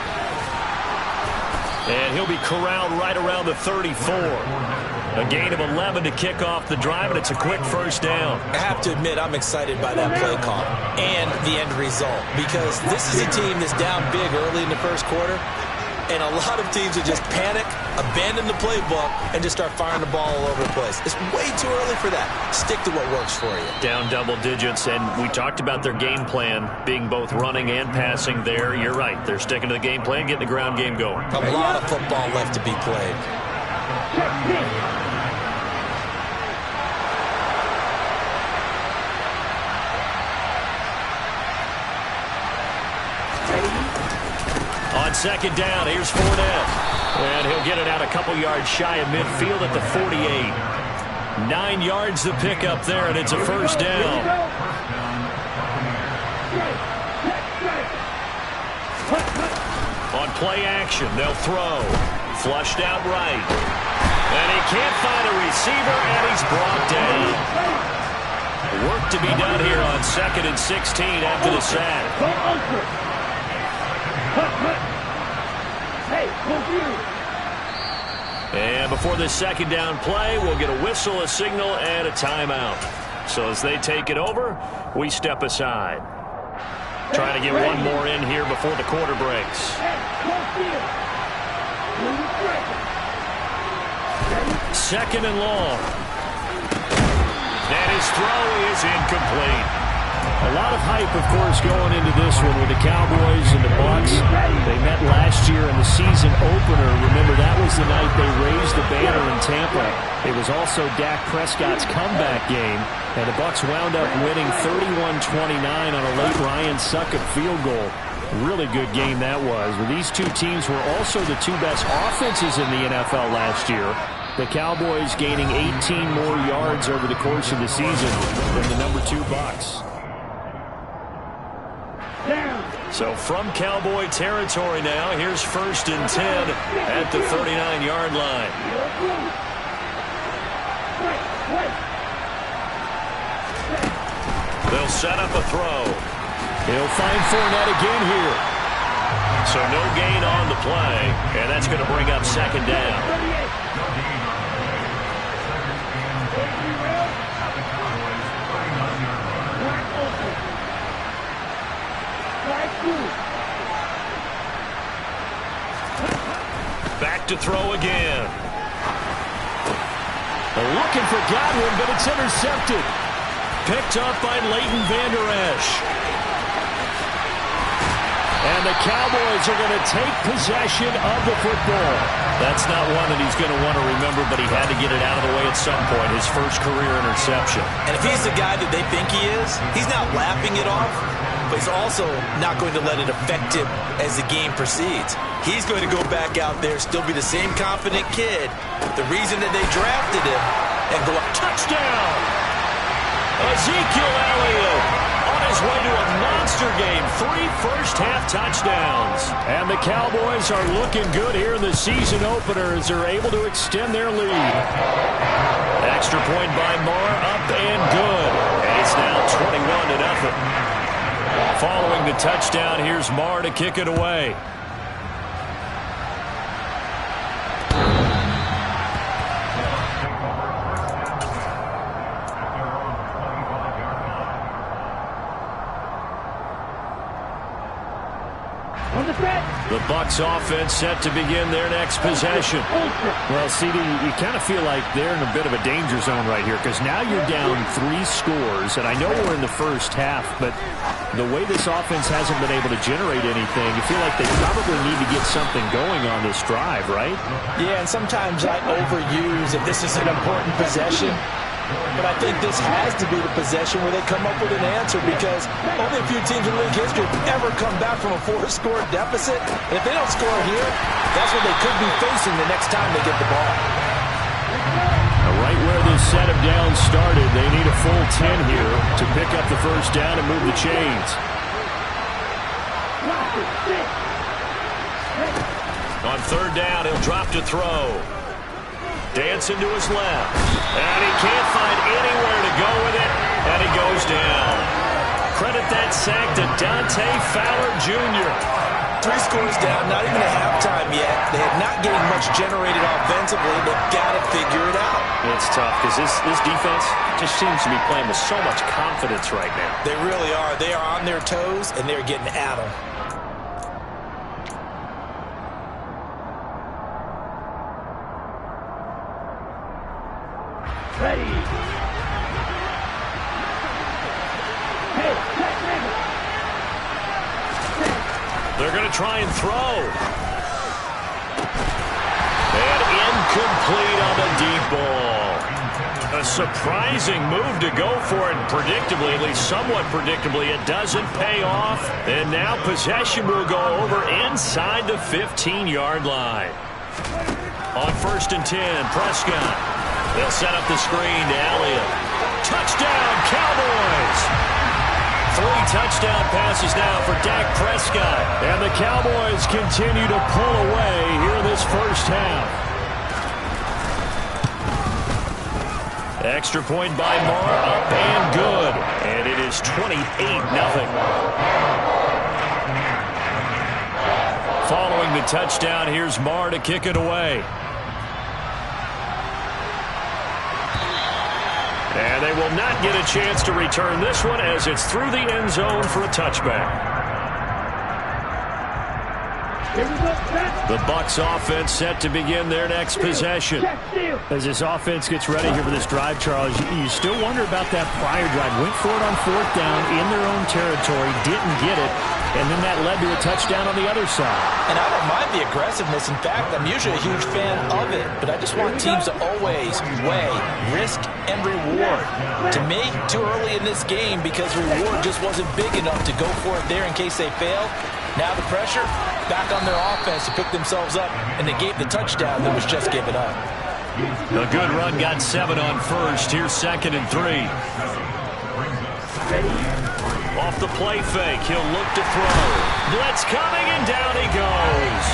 And he'll be corralled right around the 34. A gain of 11 to kick off the drive, and it's a quick first down. I have to admit, I'm excited by that play call and the end result because this is a team that's down big early in the first quarter, and a lot of teams will just panic, abandon the playbook, and just start firing the ball all over the place. It's way too early for that. Stick to what works for you. Down double digits, and we talked about their game plan being both running and passing there. You're right. They're sticking to the game plan, getting the ground game going. A lot of football left to be played. On 2nd down, here's Fournette. And he'll get it out a couple yards shy of midfield at the 48. 9 yards to pick up there, and it's a first down. On play action, they'll throw. Flushed out right. And he can't find a receiver, and he's brought down. Work to be done here on 2nd and 16 after the sack. And before this 2nd down play, we'll get a whistle, a signal, and a timeout. So as they take it over, we step aside. Trying to get one more in here before the quarter breaks. Second and long. And his throw is incomplete. A lot of hype, of course, going into this one with the Cowboys and the Bucs. They met last year in the season opener. Remember, that was the night they raised the banner in Tampa. It was also Dak Prescott's comeback game, and the Bucs wound up winning 31-29 on a late Ryan Succop field goal. Really good game that was. These two teams were also the two best offenses in the NFL last year. The Cowboys gaining 18 more yards over the course of the season than the number 2 Bucs. So from Cowboy territory now, here's 1st and 10 at the 39-yard line. They'll set up a throw. He'll find Fournette again here. So no gain on the play, and that's going to bring up 2nd down. Back to throw again. They're looking for Godwin, but it's intercepted. Picked up by Leighton Vander Esch. And the Cowboys are going to take possession of the football. That's not one that he's going to want to remember, but he had to get it out of the way at some point, his first career interception. And if he's the guy that they think he is, he's not laughing it off, but he's also not going to let it affect him as the game proceeds. He's going to go back out there, still be the same confident kid, the reason that they drafted him, and go up. Touchdown! Ezekiel Elliott on his way to a monster game. 3 first-half touchdowns. And the Cowboys are looking good here in the season opener as they're able to extend their lead. Extra point by Marr, up and good. And it's now 21-0. Following the touchdown, here's Marr to kick it away. The Bucs offense set to begin their next possession. Well, CD, you kind of feel like they're in a bit of a danger zone right here because now you're down 3 scores, and I know we're in the first half, but the way this offense hasn't been able to generate anything, you feel like they probably need to get something going on this drive, right? Yeah, and sometimes I overuse that this is an important possession. But I think this has to be the possession where they come up with an answer because only a few teams in league history have ever come back from a 4-score deficit. And if they don't score here, that's what they could be facing the next time they get the ball. Right where this set of downs started, they need a full 10 here to pick up the first down and move the chains. On 3rd down, he'll drop to throw. Dancing to his left. And he can't find anywhere to go with it. And he goes down. Credit that sack to Dante Fowler Jr. 3 scores down, not even at halftime yet. They have not getting much generated offensively. They've got to figure it out. It's tough because this defense just seems to be playing with so much confidence right now. They really are. They are on their toes, and they're getting at them. Ready. They're going to try and throw. And incomplete on the deep ball. A surprising move to go for it, and predictably, at least somewhat predictably, it doesn't pay off. And now possession will go over inside the 15-yard line. On 1st and 10, Prescott. They'll set up the screen to Elliott. Touchdown, Cowboys! 3 touchdown passes now for Dak Prescott. And the Cowboys continue to pull away here in this first half. Extra point by Marr, up and good. And it is 28-0. Following the touchdown, here's Marr to kick it away. And they will not get a chance to return this one as it's through the end zone for a touchback. The Bucs offense set to begin their next possession. As this offense gets ready here for this drive, Charles, you still wonder about that prior drive. Went for it on 4th down in their own territory, didn't get it, and then that led to a touchdown on the other side. And I don't mind the aggressiveness. In fact, I'm usually a huge fan of it, but I just want teams to always weigh risk and reward. To me, too early in this game because reward just wasn't big enough to go for it there in case they failed. Now the pressure back on their offense to pick themselves up, and they gave the touchdown that was just given up. A good run got 7 on first. Here's 2nd and 3. Off the play fake, he'll look to throw. Blitz coming, and down he goes.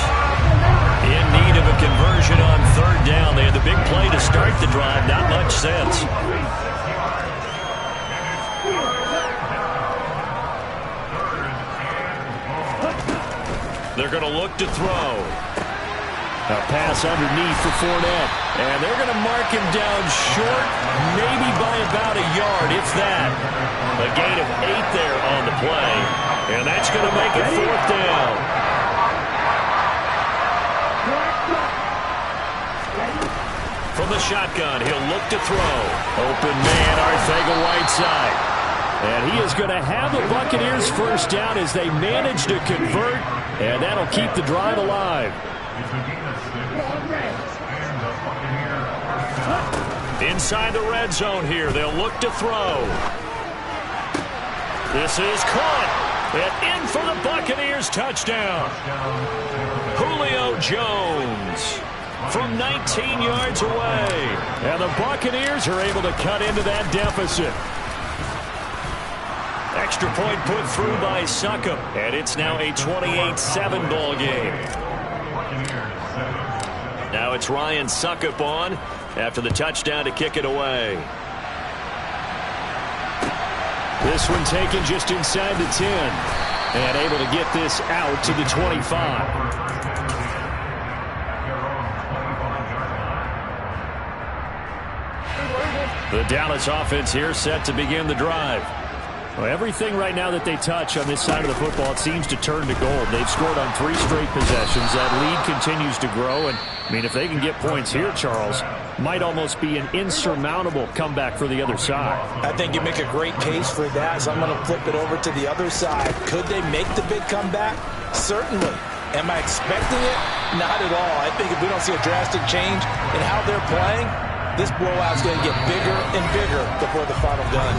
In need of a conversion on 3rd down. They had the big play to start the drive. Not much sense. They're going to look to throw. A pass underneath for Fournette. And they're going to mark him down short, maybe by about a yard, if that. A gain of 8 there on the play. And that's going to make it 4th down. From the shotgun, he'll look to throw. Open man, Arcega-Whiteside. And he is going to have the Buccaneers first down as they manage to convert. And that'll keep the drive alive. Inside the red zone here, they'll look to throw. This is caught. And in for the Buccaneers touchdown. Julio Jones from 19 yards away. And the Buccaneers are able to cut into that deficit. Extra point put through by Succop. And it's now a 28-7 ball game. Now it's Ryan Succop on after the touchdown to kick it away. This one taken just inside the 10. And able to get this out to the 25. The Dallas offense here set to begin the drive. Well, everything right now that they touch on this side of the football, it seems to turn to gold. They've scored on 3 straight possessions. That lead continues to grow. And, I mean, if they can get points here, Charles, might almost be an insurmountable comeback for the other side. I think you make a great case for that, so I'm going to flip it over to the other side. Could they make the big comeback? Certainly. Am I expecting it? Not at all. I think if we don't see a drastic change in how they're playing, this blowout's going to get bigger and bigger before the final gun.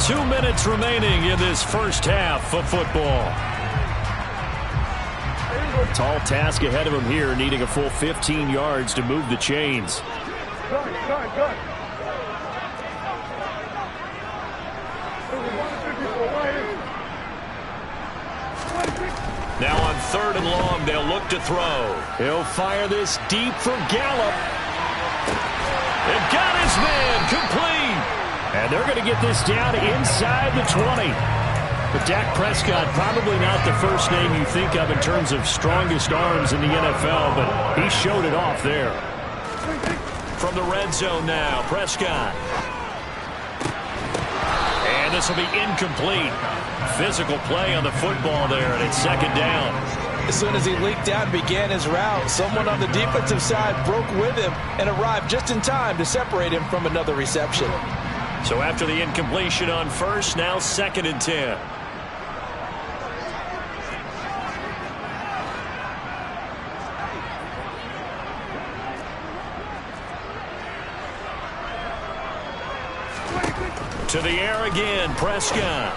2 minutes remaining in this first half of football. Tall task ahead of him here, needing a full 15 yards to move the chains. Now on 3rd and long, they'll look to throw. He'll fire this deep for Gallup. And got his man complete. And they're going to get this down inside the 20. But Dak Prescott, probably not the first name you think of in terms of strongest arms in the NFL, but he showed it off there. From the red zone now, Prescott. And this will be incomplete. Physical play on the football there, and it's 2nd down. As soon as he leaked out and began his route, someone on the defensive side broke with him and arrived just in time to separate him from another reception. So after the incompletion on 1st, now 2nd and 10. To the air again, Prescott.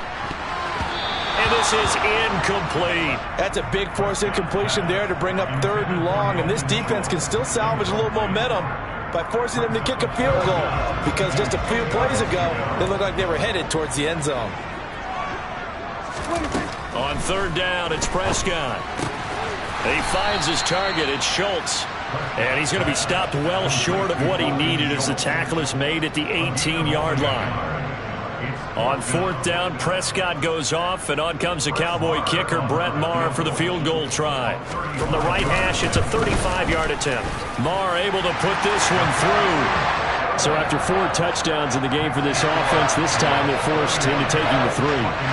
And this is incomplete. That's a big force incompletion there to bring up 3rd and long, and this defense can still salvage a little momentum by forcing them to kick a field goal, because just a few plays ago, they looked like they were headed towards the end zone. On 3rd down, it's Prescott. He finds his target. It's Schultz. And he's going to be stopped well short of what he needed as the tackle is made at the 18-yard line. On 4th down, Prescott goes off, and on comes the Cowboy kicker, Brett Maher, for the field goal try. From the right hash, it's a 35-yard attempt. Maher able to put this one through. So after 4 touchdowns in the game for this offense, this time they're forced into taking the 3.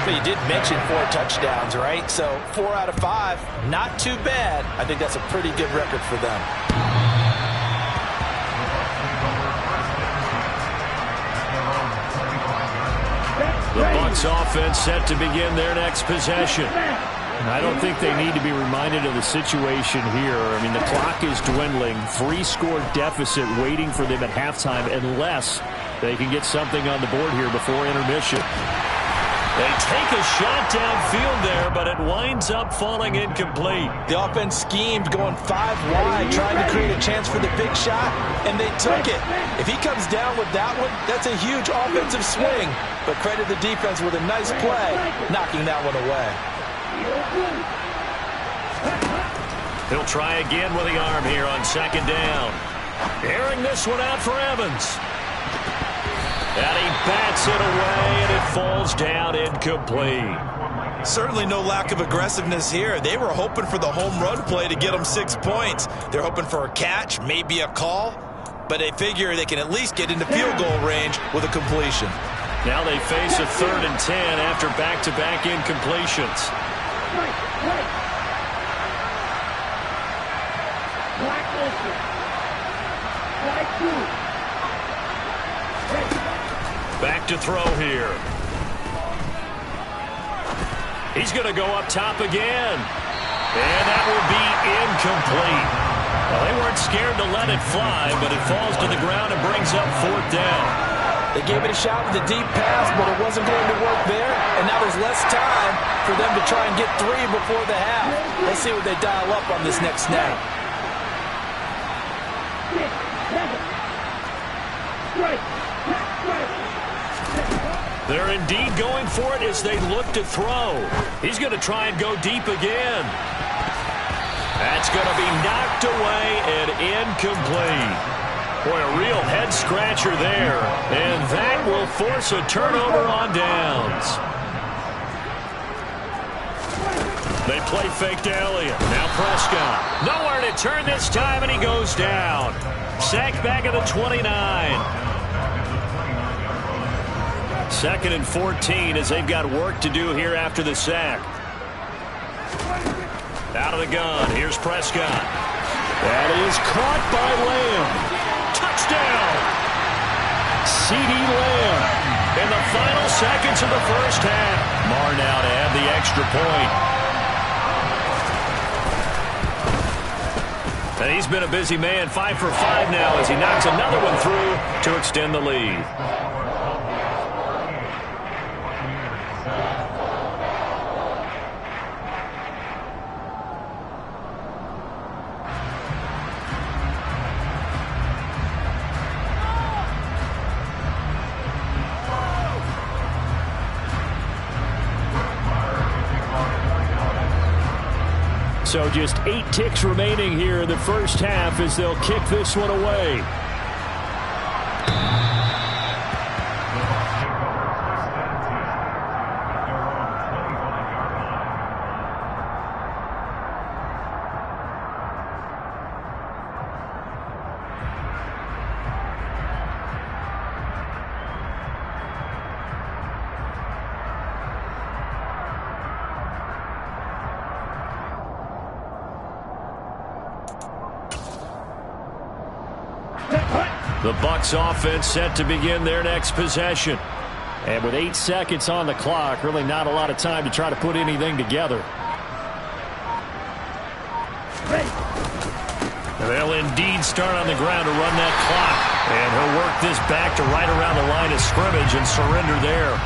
But you did mention 4 touchdowns, right? So 4 out of 5, not too bad. I think that's a pretty good record for them. The Bucs offense set to begin their next possession. I don't think they need to be reminded of the situation here. I mean, the clock is dwindling. 3-score deficit waiting for them at halftime unless they can get something on the board here before intermission. They take a shot downfield there, but it winds up falling incomplete. The offense schemed going 5 wide, trying to create a chance for the big shot, and they took it. If he comes down with that one, that's a huge offensive swing. But credit the defense with a nice play, knocking that one away. He'll try again with the arm here on 2nd down. Airing this one out for Evans. And he bats it away, and it falls down incomplete. Certainly no lack of aggressiveness here. They were hoping for the home run play to get them 6 points. They're hoping for a catch, maybe a call, but they figure they can at least get into field goal range with a completion. Now they face a 3rd and 10 after back-to-back incompletions. Back to throw here. He's going to go up top again. And that will be incomplete. Well, they weren't scared to let it fly, but it falls to the ground and brings up 4th down. They gave it a shot with a deep pass, but it wasn't going to work there. And now there's less time for them to try and get 3 before the half. Let's see what they dial up on this next snap. They're indeed going for it as they look to throw. He's going to try and go deep again. That's going to be knocked away and incomplete. Boy, a real head-scratcher there. And that will force a turnover on downs. They play fake to Elliott. Now Prescott. Nowhere to turn this time, and he goes down. Sacked back at the 29. 2nd and 14 as they've got work to do here after the sack. Out of the gun. Here's Prescott. That is caught by Lamb. Touchdown! CeeDee Lamb in the final seconds of the first half. Marr now to add the extra point. And he's been a busy man. 5 for 5 now as he knocks another one through to extend the lead. So just 8 ticks remaining here in the first half as they'll kick this one away. The Bucs offense set to begin their next possession. And with 8 seconds on the clock, really not a lot of time to try to put anything together. They'll indeed start on the ground to run that clock. And he'll work this back to right around the line of scrimmage and surrender there.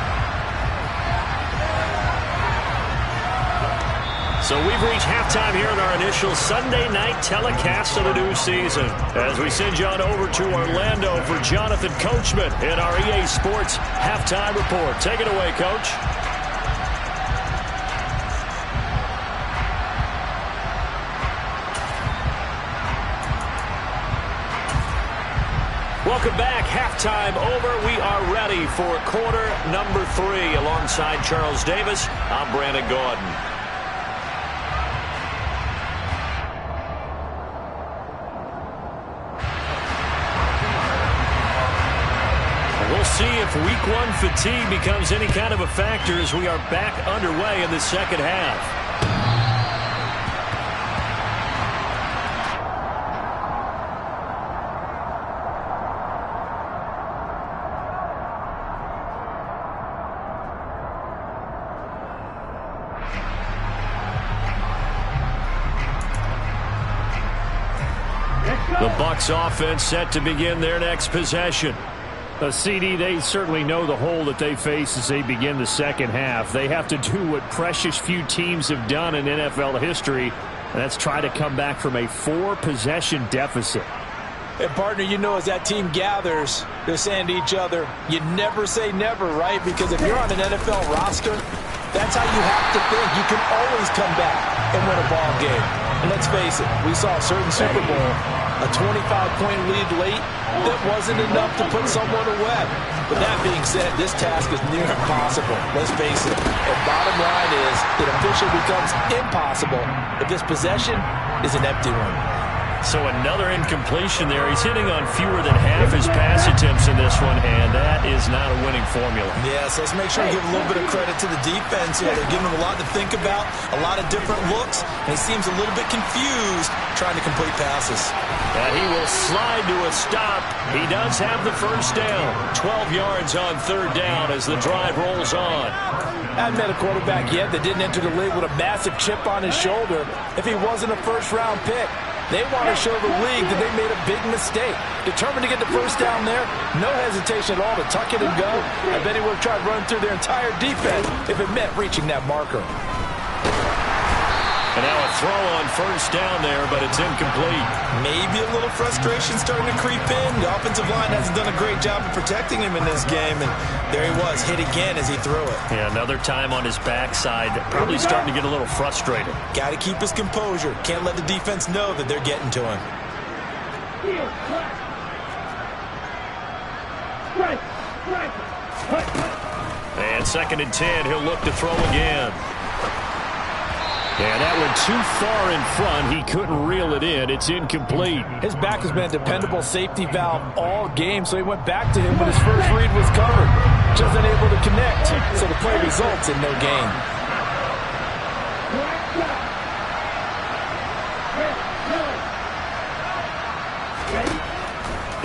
So we've reached halftime here in our initial Sunday night telecast of the new season. As we send you on over to Orlando for Jonathan Coachman in our EA Sports Halftime Report. Take it away, Coach. Welcome back. Halftime over. We are ready for quarter number 3. Alongside Charles Davis, I'm Brandon Gordon. if week 1 fatigue becomes any kind of a factor as we are back underway in the second half. The Bucs offense set to begin their next possession. CD, they certainly know the hole that they face as they begin the second half. They have to do what precious few teams have done in NFL history, and that's try to come back from a 4-possession deficit. And partner, you know, as that team gathers, they're saying to each other, you never say never, right? Because if you're on an NFL roster, that's how you have to think. You can always come back and win a ball game. And let's face it, we saw a certain Super Bowl, a 25-point lead late, that wasn't enough to put someone away. But that being said, this task is near impossible. Let's face it. And bottom line is, it officially becomes impossible if this possession is an empty one. So another incompletion there. He's hitting on fewer than half his pass attempts in this one, and that is not a winning formula. Yeah, so let's make sure we give a little bit of credit to the defense here. They're giving him a lot to think about, a lot of different looks, and he seems a little bit confused trying to complete passes. And he will slide to a stop. He does have the first down. 12 yards on third down as the drive rolls on. I haven't met a quarterback yet that didn't enter the league with a massive chip on his shoulder if he wasn't a first-round pick. They want to show the league that they made a big mistake. Determined to get the first down there, no hesitation at all to tuck it and go. I bet he would have tried running through their entire defense if it meant reaching that marker. And now a throw on first down there, but it's incomplete. Maybe a little frustration starting to creep in. The offensive line hasn't done a great job of protecting him in this game, and there he was, hit again as he threw it. Yeah, another time on his backside, probably starting to get a little frustrated. Got to keep his composure. Can't let the defense know that they're getting to him. And 2nd and 10, he'll look to throw again. And that went too far in front. He couldn't reel it in. It's incomplete. His back has been a dependable safety valve all game, so he went back to him, but his first read was covered. Just unable to connect, so the play results in no gain.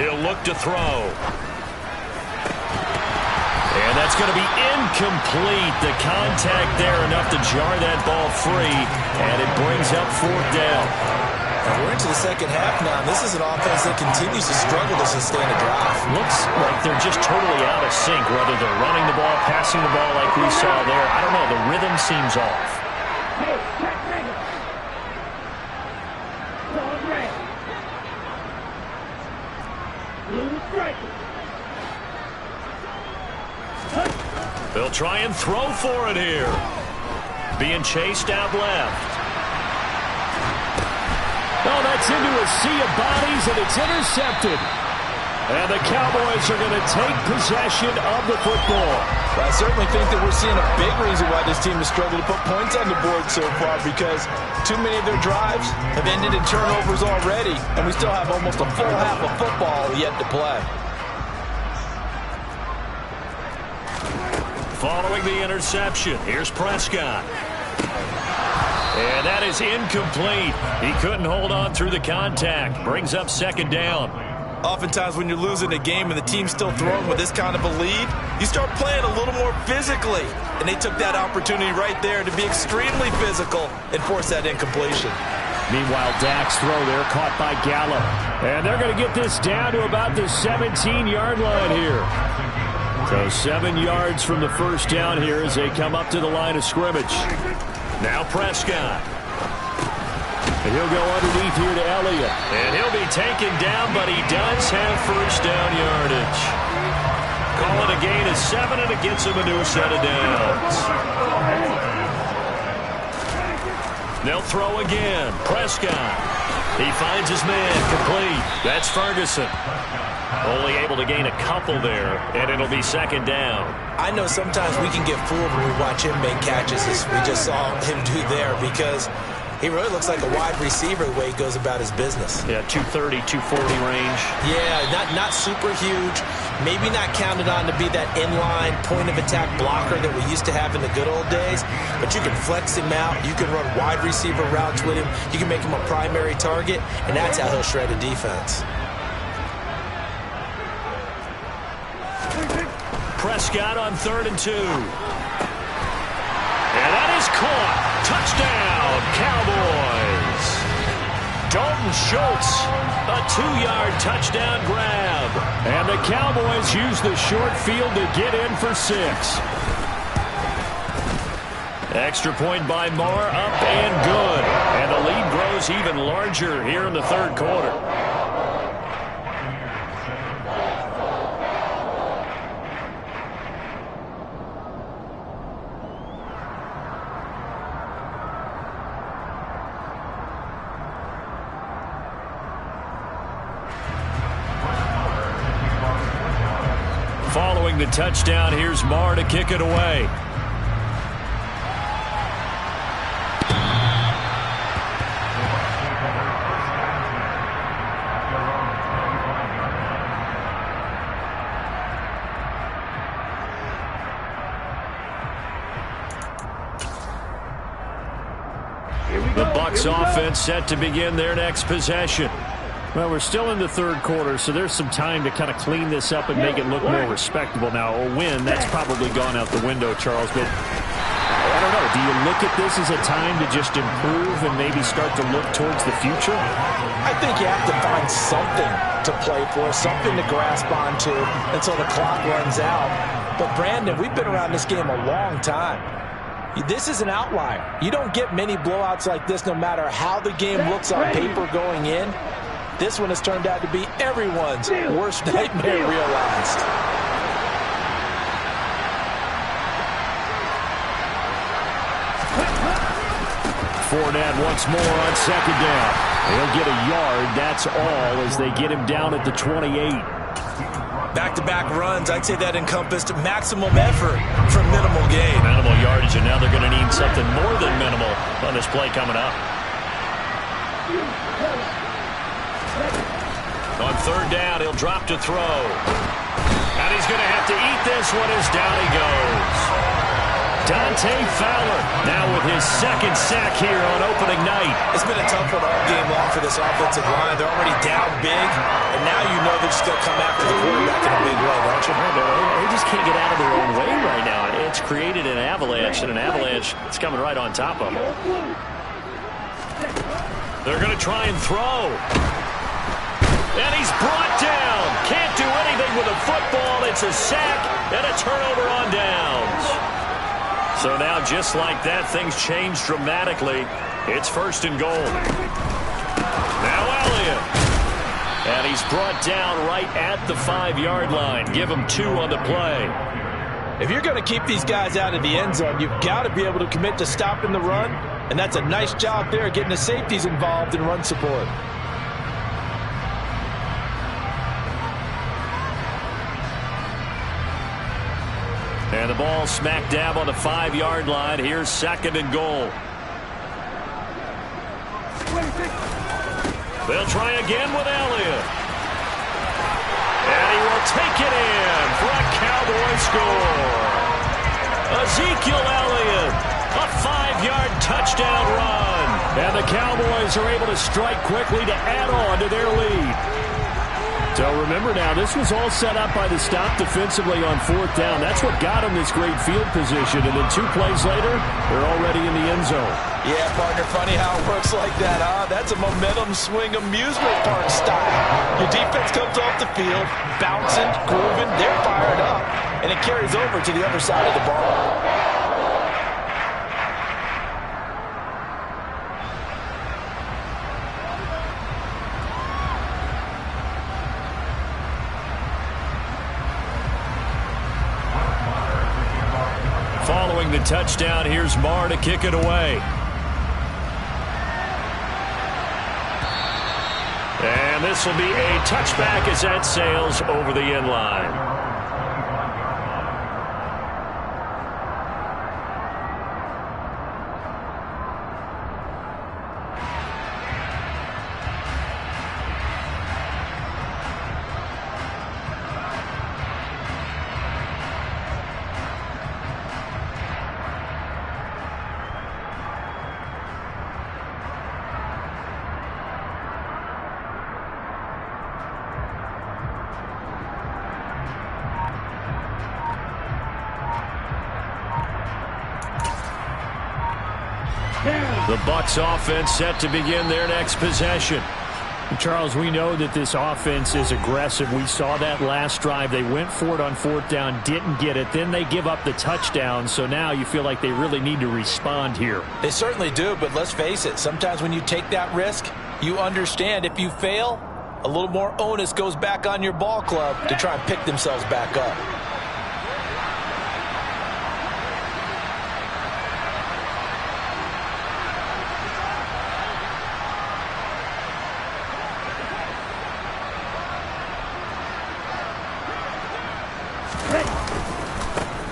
He'll look to throw. And that's going to be incomplete. The contact there enough to jar that ball free, and it brings up 4th down. We're into the second half now. This is an offense that continues to struggle to sustain a drive. Looks like they're just totally out of sync, whether they're running the ball, passing the ball like we saw there. I don't know. The rhythm seems off. They'll try and throw for it here. Being chased out left. Oh, that's into a sea of bodies, and it's intercepted. And the Cowboys are going to take possession of the football. I certainly think that we're seeing a big reason why this team has struggled to put points on the board so far, because too many of their drives have ended in turnovers already, and we still have almost a full half of football yet to play. Following the interception, here's Prescott. And that is incomplete. He couldn't hold on through the contact. Brings up 2nd down. Oftentimes when you're losing a game and the team's still throwing with this kind of a lead, you start playing a little more physically. And they took that opportunity right there to be extremely physical and force that incompletion. Meanwhile, Dak's throw there caught by Gallup. And they're going to get this down to about the 17-yard line here. So 7 yards from the first down here as they come up to the line of scrimmage. Now Prescott. And he'll go underneath here to Elliott. And he'll be taken down, but he does have first down yardage. Call it a gain of 7, and it gets him a new set of downs. They'll throw again. Prescott. He finds his man complete. That's Ferguson. Only able to gain a couple there, and it'll be 2nd down. I know sometimes we can get fooled when we watch him make catches as we just saw him do there, because He really looks like a wide receiver the way he goes about his business. Yeah, 230, 240 range. Yeah, not super huge. Maybe not counted on to be that inline point-of-attack blocker that we used to have in the good old days. But you can flex him out. You can run wide receiver routes with him. You can make him a primary target, and that's how he'll shred a defense. Prescott on 3rd and 2. And that is caught. Touchdown, Cowboys. Dalton Schultz, a 2-yard touchdown grab. And the Cowboys use the short field to get in for 6. Extra point by Marr, up and good. And the lead grows even larger here in the 3rd quarter. Following the touchdown, here's Marr to kick it away. The Bucs offense set to begin their next possession. Well, we're still in the 3rd quarter, so there's some time to kind of clean this up and make it look more respectable. Now, a win, that's probably gone out the window, Charles, but I don't know. Do you look at this as a time to just improve and maybe start to look towards the future? I think you have to find something to play for, something to grasp onto until the clock runs out. But, Brandon, we've been around this game a long time. This is an outlier. You don't get many blowouts like this no matter how the game looks on paper going in. This one has turned out to be everyone's worst nightmare realized. Fournette once more on 2nd down. He'll get a yard, that's all, as they get him down at the 28. Back-to-back runs, I'd say that encompassed maximum effort for minimal gain. Minimal yardage, and now they're going to need something more than minimal on this play coming up. On 3rd down, he'll drop to throw. And he's going to have to eat this one as down he goes. Dante Fowler now with his 2nd sack here on opening night. It's been a tough one all game long for this offensive line. They're already down big, and now you know they're just going to come after the quarterback in a big way, don't you? They just can't get out of their own way right now. It's created an avalanche, and an avalanche is coming right on top of them. They're going to try and throw. And he's brought down. Can't do anything with a football. It's a sack and a turnover on downs. So now, just like that, things change dramatically. It's 1st and goal. Now Elliott. And he's brought down right at the 5-yard line. Give him 2 on the play. If you're going to keep these guys out of the end zone, you've got to be able to commit to stopping the run. And that's a nice job there, getting the safeties involved in run support. And the ball smack dab on the 5-yard line. Here's 2nd and goal. They'll try again with Elliott. And he will take it in for a Cowboy score. Ezekiel Elliott, a 5-yard touchdown run. And the Cowboys are able to strike quickly to add on to their lead. So remember now, this was all set up by the stop defensively on 4th down. That's what got them this great field position. And then 2 plays later, they're already in the end zone. Yeah, partner, funny how it works like that, huh? That's a momentum swing amusement park style. Your defense comes off the field, bouncing, grooving, they're fired up. And it carries over to the other side of the ball. Following the touchdown, here's Marr to kick it away. And this will be a touchback as that sails over the end line. The Bucs offense set to begin their next possession. Charles, we know that this offense is aggressive. We saw that last drive. They went for it on 4th down, didn't get it. Then they give up the touchdown. So now you feel like they really need to respond here. They certainly do, but let's face it. Sometimes when you take that risk, you understand if you fail, a little more onus goes back on your ball club to try and pick themselves back up.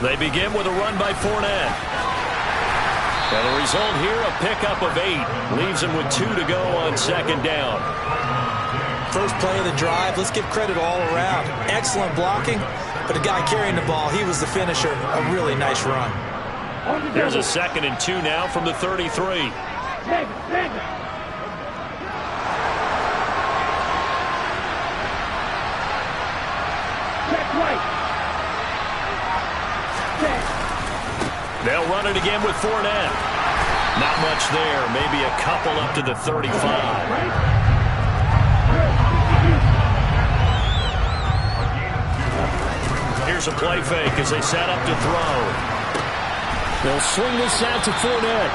They begin with a run by Fournette. And the result here, a pickup of 8. Leaves him with 2 to go on 2nd down. First play of the drive, let's give credit all around. Excellent blocking, but the guy carrying the ball, he was the finisher. A really nice run. There's a 2nd and 2 now from the 33. They'll run it again with Fournette. Not much there. Maybe a couple up to the 35. Here's a play fake as they set up to throw. They'll swing this out to Fournette.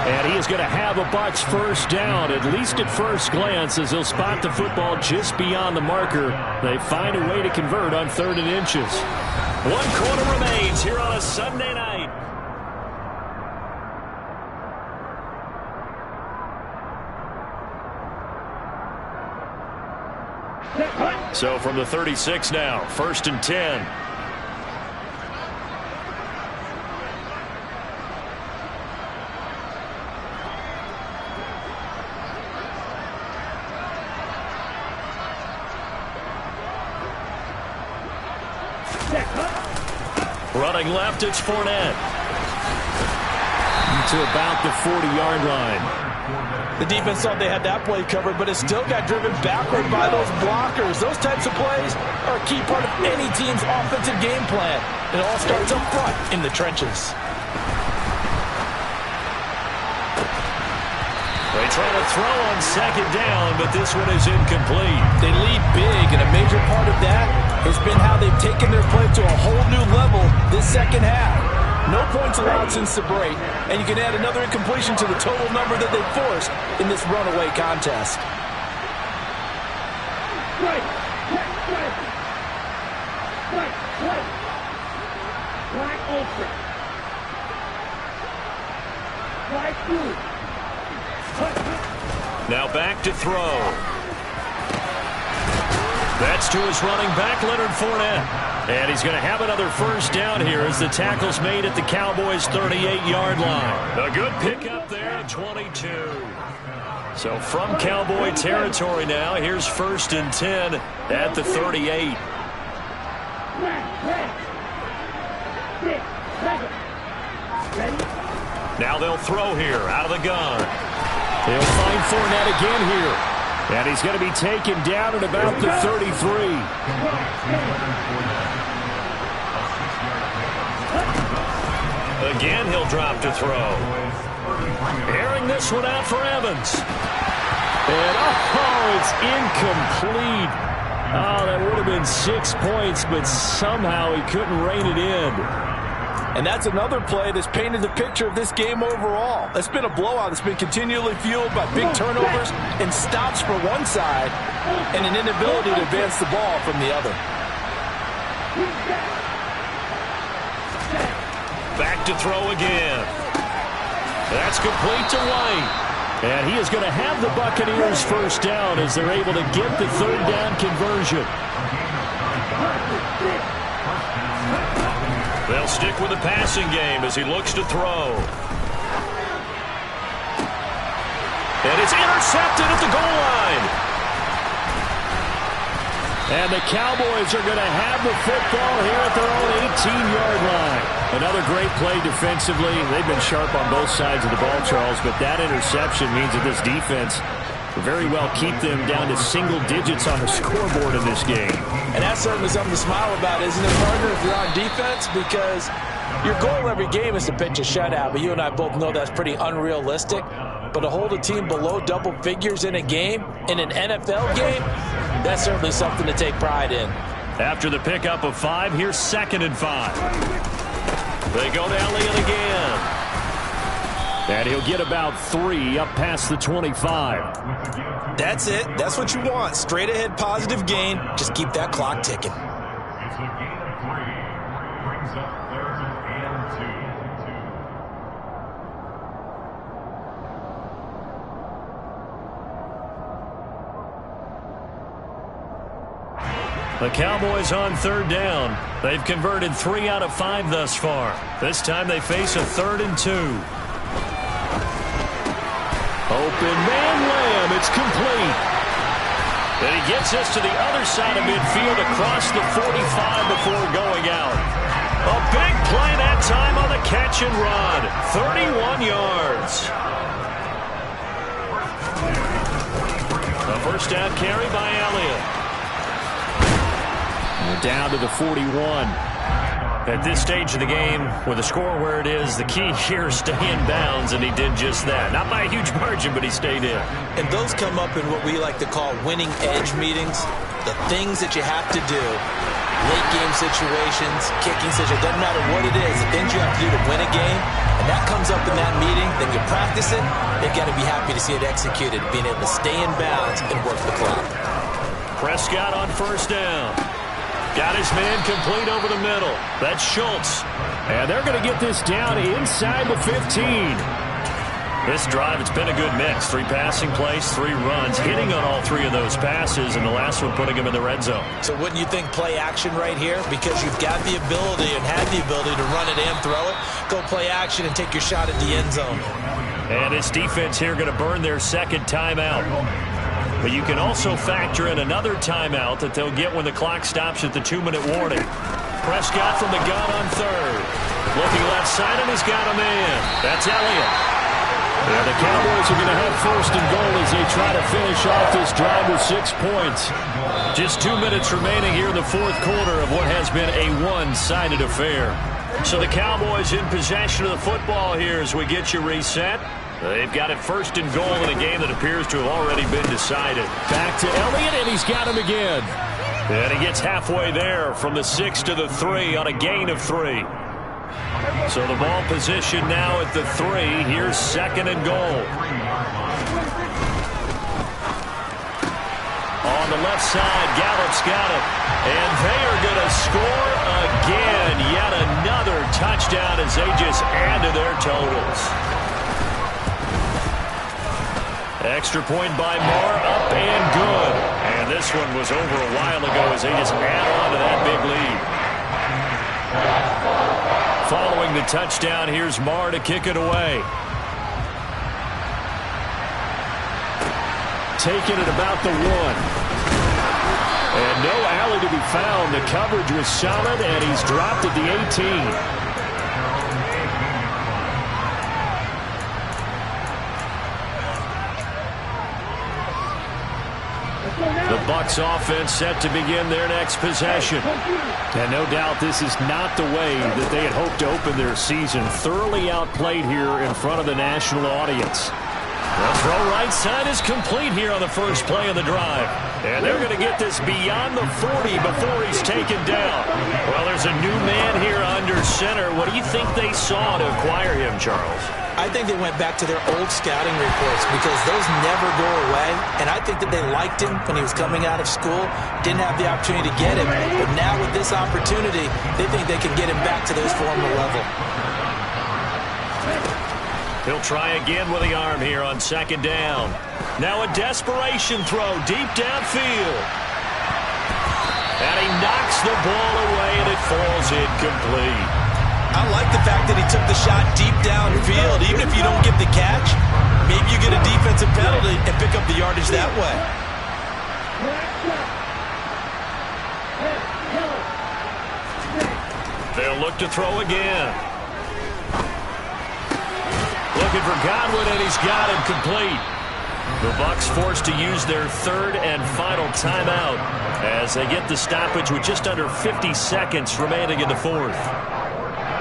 And he is going to have a Bucs first down, at least at first glance, as he'll spot the football just beyond the marker. They find a way to convert on 3rd and inches. 1 quarter remains here on a Sunday night. So from the 36 now, 1st and 10. Running left, it's Fournette. To about the 40-yard line. The defense thought they had that play covered, but it still got driven backward by those blockers. Those types of plays are a key part of any team's offensive game plan. It all starts up front in the trenches. They try to throw on 2nd down, but this one is incomplete. They lead big, and a major part of that has been how they've taken their play to a whole new level this 2nd half. No points allowed since the break, and you can add another incompletion to the total number that they forced in this runaway contest. Now back to throw. That's to his running back, Leonard Fournette. And he's going to have another first down here as the tackle's made at the Cowboys' 38-yard line. A good pickup there at 22. So from Cowboy territory now, here's 1st and 10 at the 38. Now they'll throw here out of the gun. They'll find Fournette again here. And he's going to be taken down at about the 33. Again, he'll drop to throw. Airing this one out for Evans. And, it's incomplete. Oh, that would have been 6 points, but somehow he couldn't rein it in. And that's another play that's painted the picture of this game overall. It's been a blowout. It's been continually fueled by big turnovers and stops for one side and an inability to advance the ball from the other. Back to throw again. That's complete to White. And he is going to have the Buccaneers first down as they're able to get the 3rd down conversion. They'll stick with the passing game as he looks to throw. And it's intercepted at the goal line. And the Cowboys are going to have the football here at their own 18-yard line. Another great play defensively. They've been sharp on both sides of the ball, Charles, but that interception means that this defense very well keep them down to single digits on the scoreboard in this game. And that's certainly something to smile about, isn't it, partner, if you're on defense? Because your goal every game is to pitch a shutout, but you and I both know that's pretty unrealistic. But to hold a team below double figures in a game, in an NFL game, that's certainly something to take pride in. After the pickup of 5, here's 2nd and 5. They go to Elliott again. And he'll get about 3 up past the 25. That's it. That's what you want. Straight ahead positive gain. Just keep that clock ticking. It's a gain of 3. Brings up 3rd and 2. The Cowboys on 3rd down. They've converted 3 out of 5 thus far. This time they face a 3rd and 2. Open man Lamb. It's complete. And he gets us to the other side of midfield across the 45 before going out. A big play that time on the catch and run. 31 yards. The first down carry by Elliott. We're down to the 41. At this stage of the game, with the score where it is, the key here is stay in bounds, and he did just that. Not by a huge margin, but he stayed in. And those come up in what we like to call winning edge meetings. The things that you have to do, late game situations, kicking situations, doesn't matter what it is, the things you have to do to win a game, and that comes up in that meeting, then you practice it, they've got to be happy to see it executed, being able to stay in bounds and work the clock. Prescott on 1st down. Got his man complete over the middle. That's Schultz. And they're going to get this down inside the 15. This drive, it's been a good mix. 3 passing plays, 3 runs, hitting on all 3 of those passes, and the last one putting him in the red zone. So wouldn't you think play action right here? Because you've got the ability and had the ability to run it and throw it. Go play action and take your shot at the end zone. And his defense here going to burn their 2nd timeout. But you can also factor in another timeout that they'll get when the clock stops at the 2-minute warning. Prescott from the gun on 3rd. Looking left side, and he's got a man. That's Elliott. And the Cowboys are going to have 1st and goal as they try to finish off this drive with 6 points. Just 2 minutes remaining here in the 4th quarter of what has been a one-sided affair. So the Cowboys in possession of the football here as we get you reset. They've got it 1st and goal in a game that appears to have already been decided. Back to Elliott, and he's got him again. And he gets halfway there from the 6 to the 3 on a gain of 3. So the ball position now at the 3. Here's 2nd and goal. On the left side, Gallup's got it. And they are going to score again. Yet another touchdown as they just add to their totals. Extra point by Moore, up and good. And this one was over a while ago as they just add on to that big lead. Following the touchdown, here's Moore to kick it away. Taking it about the 1. And no alley to be found. The coverage was solid, and he's dropped at the 18. The Bucs offense set to begin their next possession. And no doubt this is not the way that they had hoped to open their season. Thoroughly outplayed here in front of the national audience. The throw right side is complete here on the first play of the drive. And they're going to get this beyond the 40 before he's taken down. Well, there's a new man here under center. What do you think they saw to acquire him, Charles? I think they went back to their old scouting reports because those never go away. And I think that they liked him when he was coming out of school. Didn't have the opportunity to get him. But now with this opportunity, they think they can get him back to those former level. He'll try again with the arm here on 2nd down. Now a desperation throw deep downfield. And he knocks the ball away, and it falls incomplete. I like the fact that he took the shot deep downfield. Even if you don't get the catch, maybe you get a defensive penalty and pick up the yardage that way. They'll look to throw again. Looking for Godwin, and he's got him complete. The Bucs forced to use their third and final timeout as they get the stoppage with just under 50 seconds remaining in the fourth.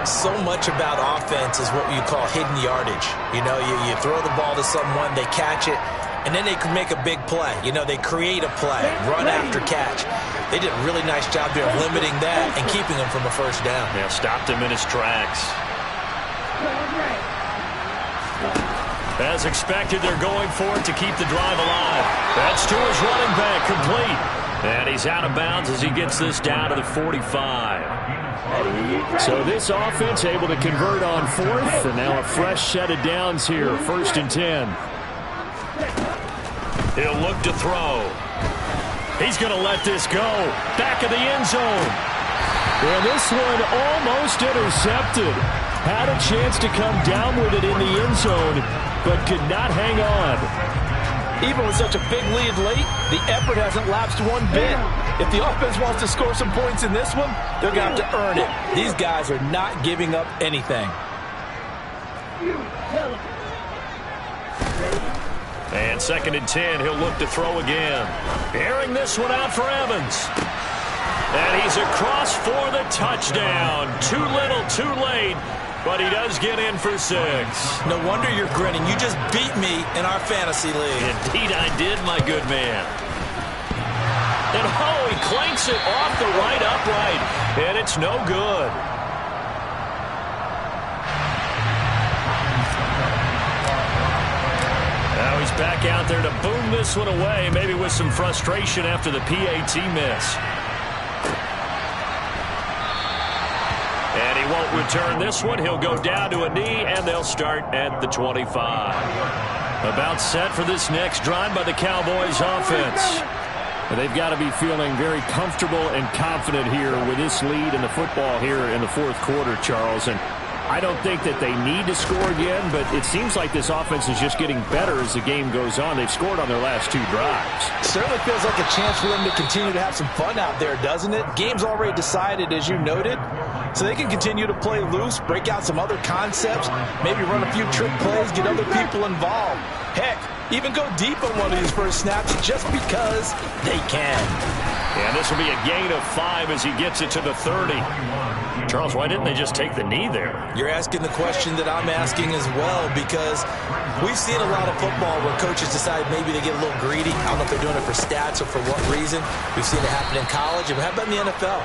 So much about offense is what you call hidden yardage. You know, you throw the ball to someone, they catch it, and then they can make a big play. You know, they create a play, run after catch. They did a really nice job there of limiting that and keeping him from a first down. Yeah, stopped him in his tracks. As expected, they're going for it to keep the drive alive. That's to his running back, complete. And he's out of bounds as he gets this down to the 45. So this offense able to convert on fourth, and now a fresh set of downs here, 1st and 10. He'll look to throw. He's going to let this go. Back of the end zone. And this one almost intercepted. Had a chance to come down with it in the end zone, but could not hang on. Even with such a big lead late, the effort hasn't lapsed one bit. If the offense wants to score some points in this one, they're going to have to earn it. These guys are not giving up anything. And 2nd and 10, he'll look to throw again. Airing this one out for Evans. And he's across for the touchdown. Too little, too late. But he does get in for 6. No wonder you're grinning. You just beat me in our fantasy league. Indeed I did, my good man. And oh, he clanks it off the right upright. And it's no good. Now he's back out there to boom this one away, maybe with some frustration after the PAT miss. And he won't return this one. He'll go down to a knee, and they'll start at the 25. About set for this next drive by the Cowboys offense. They've got to be feeling very comfortable and confident here with this lead in the football here in the 4th quarter, Charles. And I don't think that they need to score again, but it seems like this offense is just getting better as the game goes on. They've scored on their last 2 drives. Certainly feels like a chance for them to continue to have some fun out there, doesn't it? Game's already decided, as you noted. So they can continue to play loose, break out some other concepts, maybe run a few trick plays, get other people involved. Heck, even go deep on one of these first snaps just because they can. And this will be a gain of 5 as he gets it to the 30. Charles, why didn't they just take the knee there? You're asking the question that I'm asking as well, because we've seen a lot of football where coaches decide maybe they get a little greedy. I don't know if they're doing it for stats or for what reason. We've seen it happen in college. And how about in the NFL?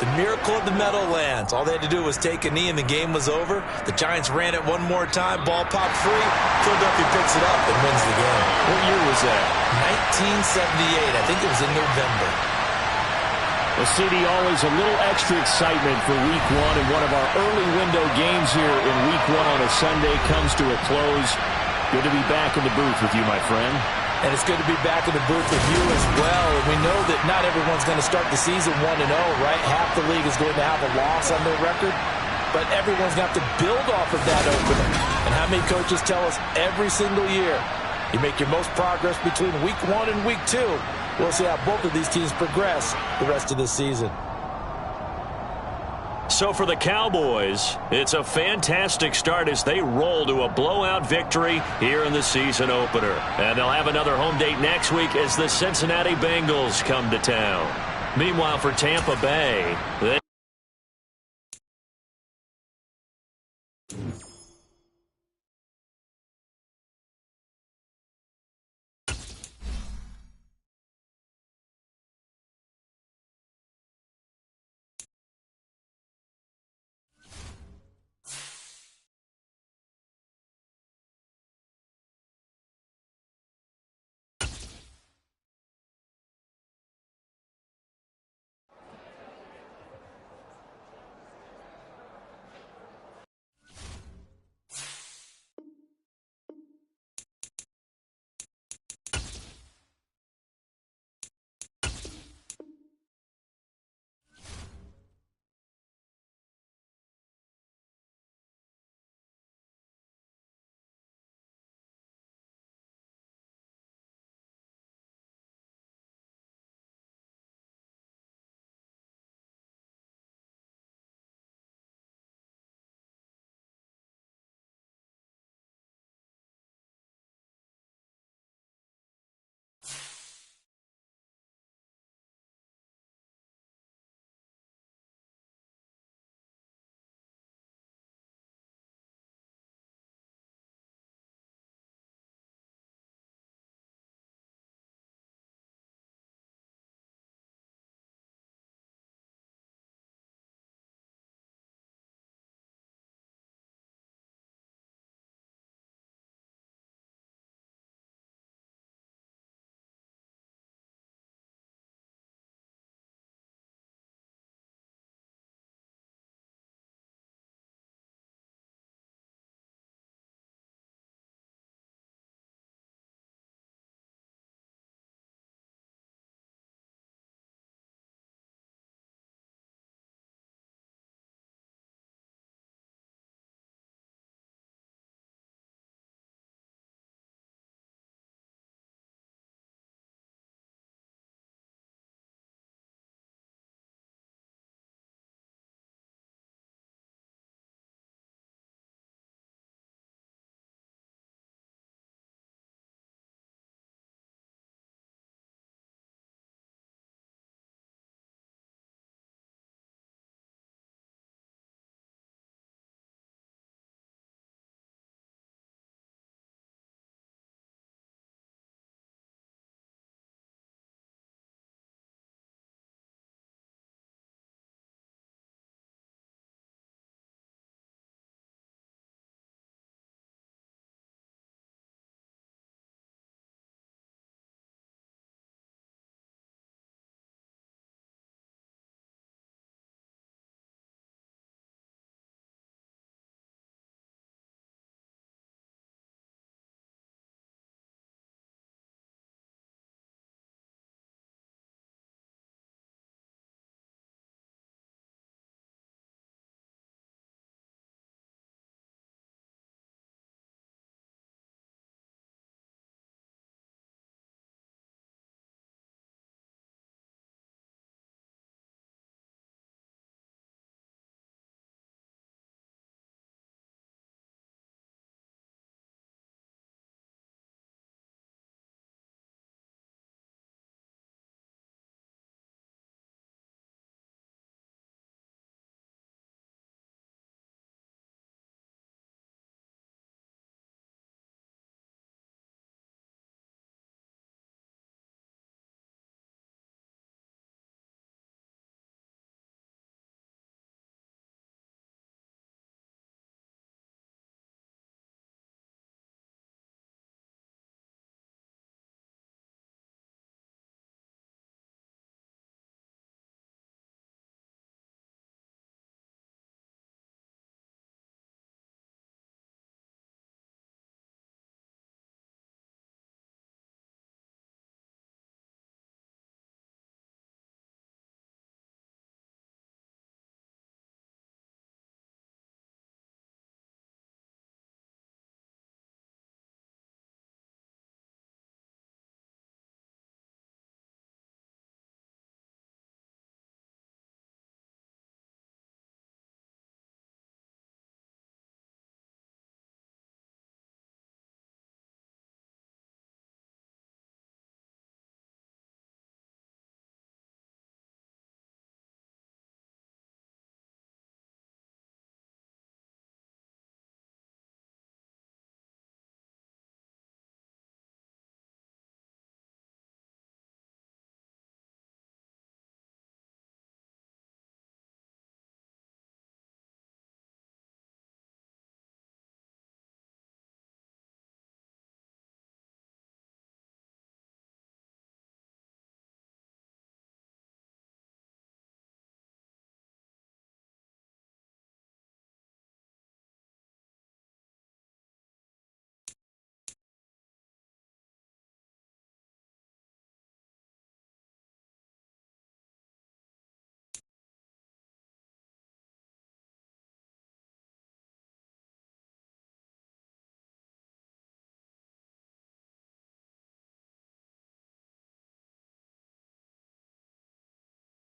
The miracle of the Meadowlands. All they had to do was take a knee and the game was over. The Giants ran it one more time. Ball popped free. Philadelphia picks it up and wins the game. What year was that? 1978. I think it was in November. Well, CD, always a little extra excitement for Week 1, and one of our early window games here in Week 1 on a Sunday comes to a close. Good to be back in the booth with you, my friend. And it's good to be back in the booth with you as well. And we know that not everyone's going to start the season 1-0, right? Half the league is going to have a loss on their record. But everyone's going to have to build off of that opener. And how many coaches tell us every single year, you make your most progress between Week 1 and Week 2. We'll see how both of these teams progress the rest of this season. So for the Cowboys, it's a fantastic start as they roll to a blowout victory here in the season opener. And they'll have another home date next week as the Cincinnati Bengals come to town. Meanwhile, for Tampa Bay,